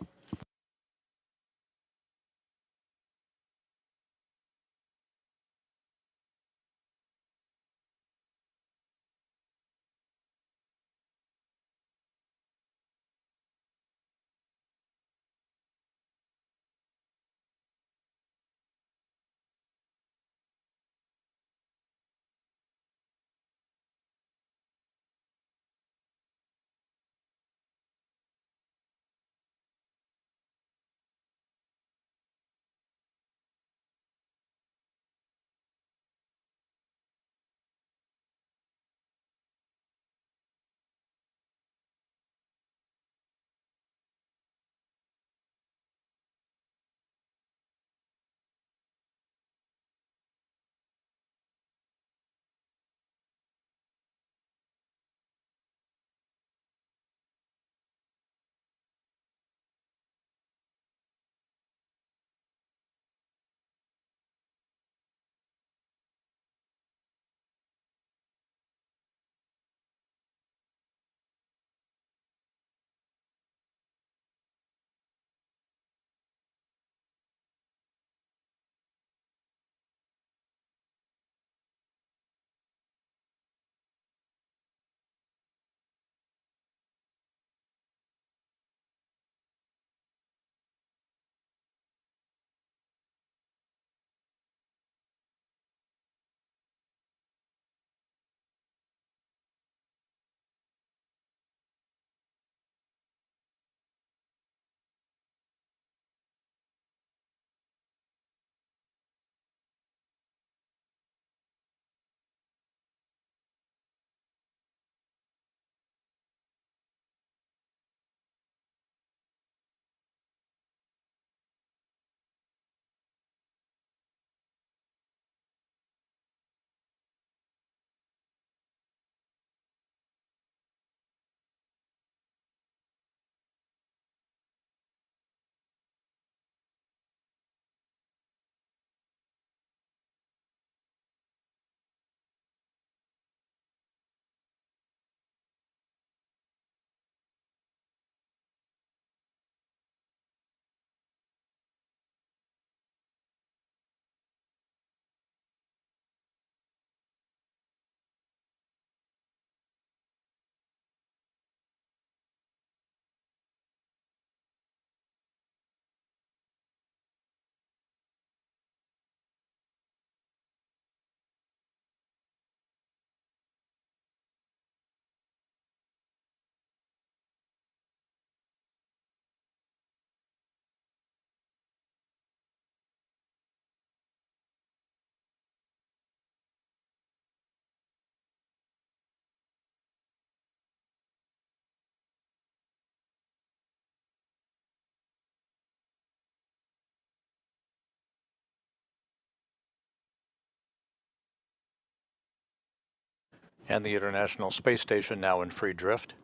And the International Space Station now in free drift.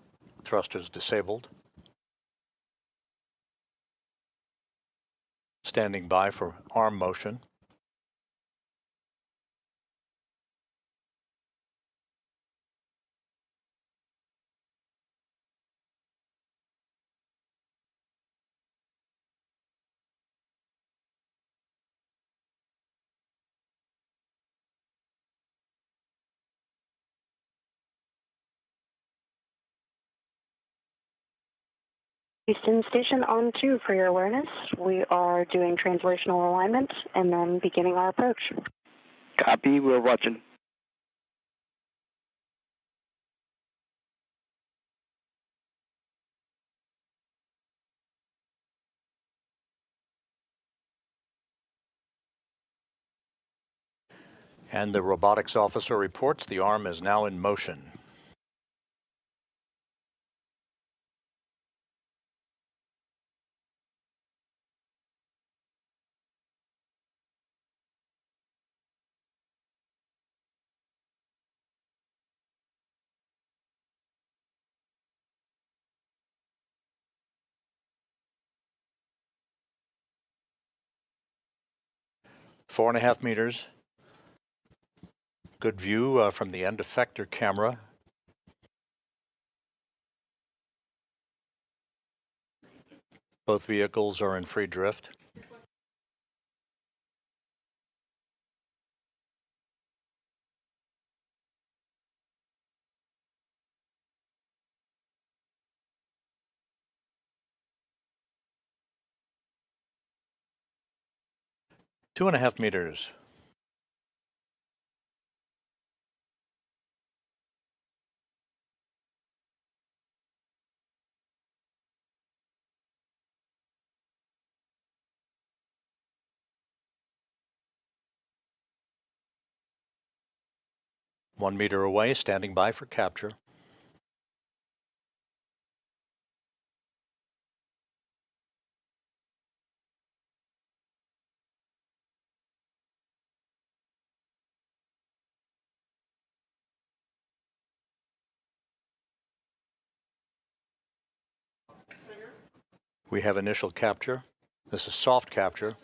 Thrusters disabled. Standing by for arm motion. Houston Station on 2 for your awareness. We are doing translational alignment and then beginning our approach. Copy, we're watching. And the robotics officer reports the arm is now in motion. Four and a half meters. Good view from the end effector camera. Both vehicles are in free drift. Two and a half meters. One meter away, standing by for capture. We have initial capture. This is soft capture.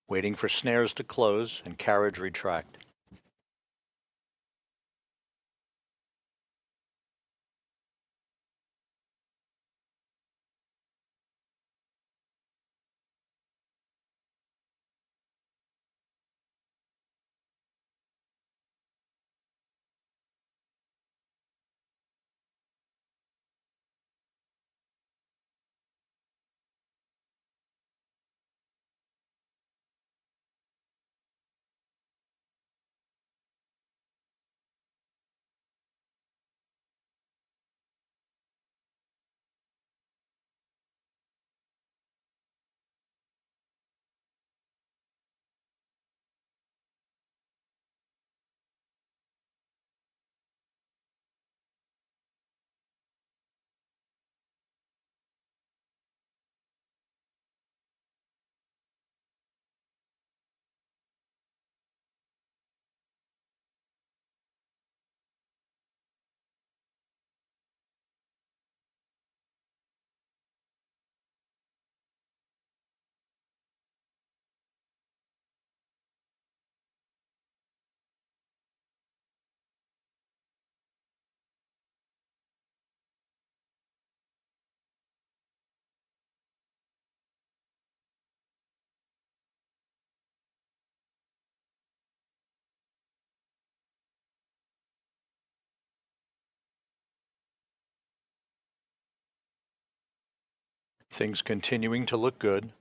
Waiting for snares to close and carriage retract. Things continuing to look good.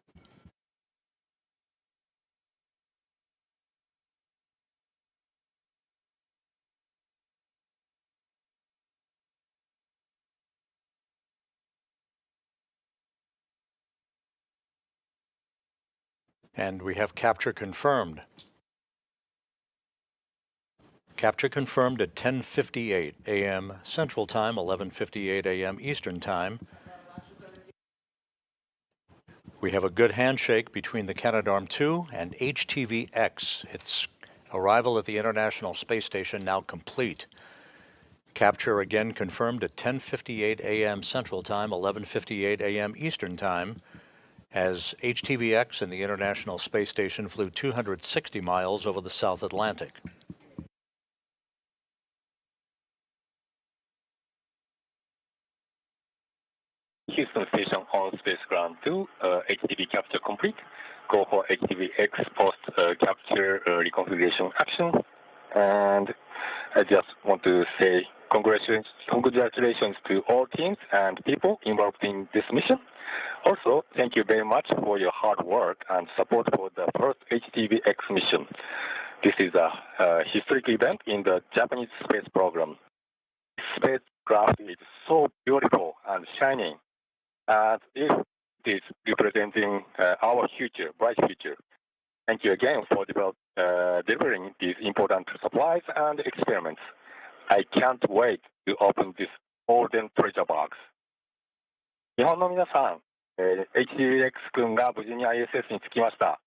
And we have capture confirmed. Capture confirmed at 10:58 a.m. Central Time, 11:58 a.m. Eastern Time. We have a good handshake between the Canadarm2 and HTV-X. Its arrival at the International Space Station now complete. Capture again confirmed at 10:58 a.m. Central Time, 11:58 a.m. Eastern Time, as HTV-X and the International Space Station flew 260 miles over the South Atlantic. Houston Station on Spacecraft 2, HTV capture complete. Go for HTV-X post-capture reconfiguration action. And I just want to say congratulations to all teams and people involved in this mission. Also, thank you very much for your hard work and support for the first HTV-X mission. This is a historic event in the Japanese space program. Spacecraft is so beautiful and shining, and it is representing our future, bright future. Thank you again for delivering these important supplies and experiments. I can't wait to open this golden treasure box. 日本の皆さん、HTV-X 君が無事に ISS に着きました。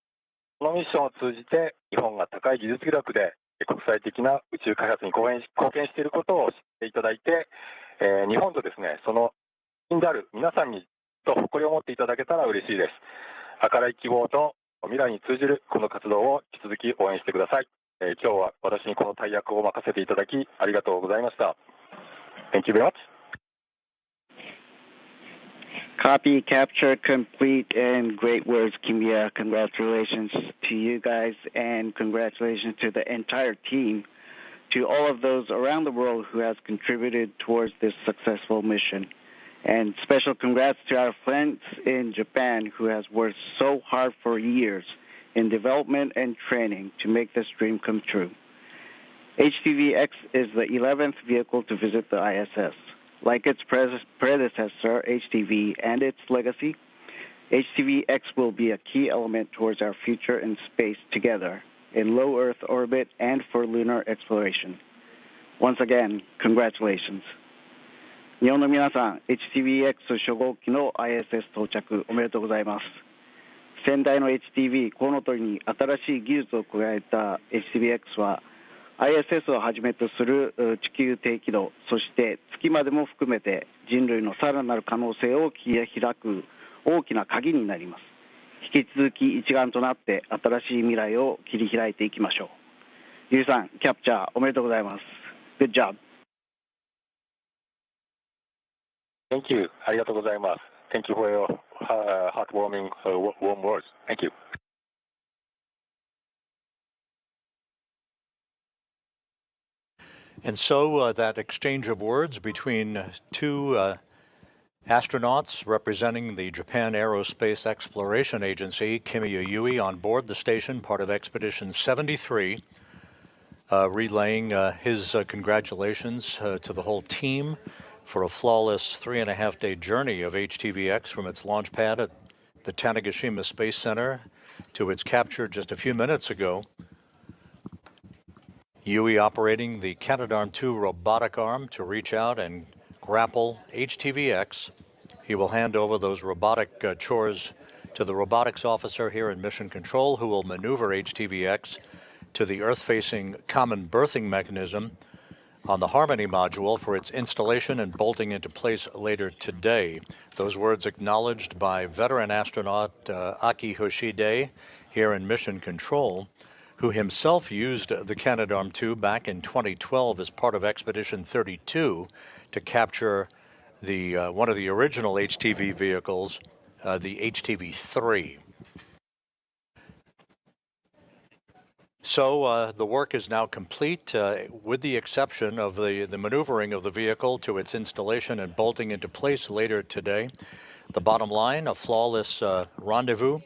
このミッションを通じて、日本が高い技術力で国際的な宇宙開発に貢献していることを知っていただいて、日本とですね、その国である皆さんにと誇りを持っていただけたら嬉しいです。明るい希望と未来に通じるこの活動を引き続き応援してください。今日は私にこの大役を任せていただきありがとうございました。Thank you very much. Copy, capture, complete, and great words, Kimiya. Congratulations to you guys, and congratulations to the entire team, to all of those around the world who has contributed towards this successful mission. And special congrats to our friends in Japan who has worked so hard for years in development and training to make this dream come true. HTV-X is the 11th vehicle to visit the ISS. Like its predecessor, HTV, and its legacy, HTV-X will be a key element towards our future in space together, in low Earth orbit and for lunar exploration. Once again, congratulations. 日本の皆さん、HTV-X 初号機の ISS 到着おめでとうございます。先代の HTV コウノトリに新しい技術を加えた HTV-X は ISS をはじめとする地球低軌道、そして月までも含めて人類のさらなる可能性を切り開く大きな鍵になります。引き続き一丸となって新しい未来を切り開いていきましょう。ゆうさん、キャプチャーおめでとうございます。Good job. Thank you. ありがとうございます。Thank you for your heartwarming warm words. Thank you. And so that exchange of words between two astronauts representing the Japan Aerospace Exploration Agency, Kimiya Yui, on board the station, part of Expedition 73, relaying his congratulations to the whole team for a flawless 3.5-day journey of HTV-X from its launch pad at the Tanegashima Space Center to its capture just a few minutes ago. Yui operating the Canadarm2 robotic arm to reach out and grapple HTV-X. He will hand over those robotic chores to the robotics officer here in Mission Control, who will maneuver HTV-X to the Earth-facing common berthing mechanism on the Harmony module for its installation and bolting into place later today. Those words acknowledged by veteran astronaut Aki Hoshide here in Mission Control, who himself used the Canadarm2 back in 2012 as part of Expedition 32 to capture the one of the original HTV vehicles, the HTV-3. So the work is now complete, with the exception of the maneuvering of the vehicle to its installation and bolting into place later today. The bottom line, a flawless rendezvous.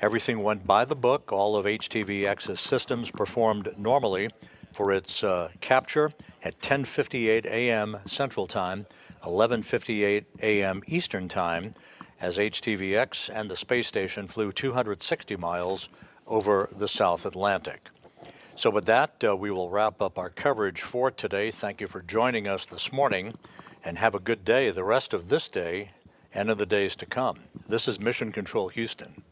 Everything went by the book. All of HTV-X's systems performed normally for its capture at 10:58 a.m. Central Time, 11:58 a.m. Eastern Time, as HTV-X and the space station flew 260 miles over the South Atlantic. So with that, we will wrap up our coverage for today. Thank you for joining us this morning, and have a good day the rest of this day and in the days to come. This is Mission Control Houston.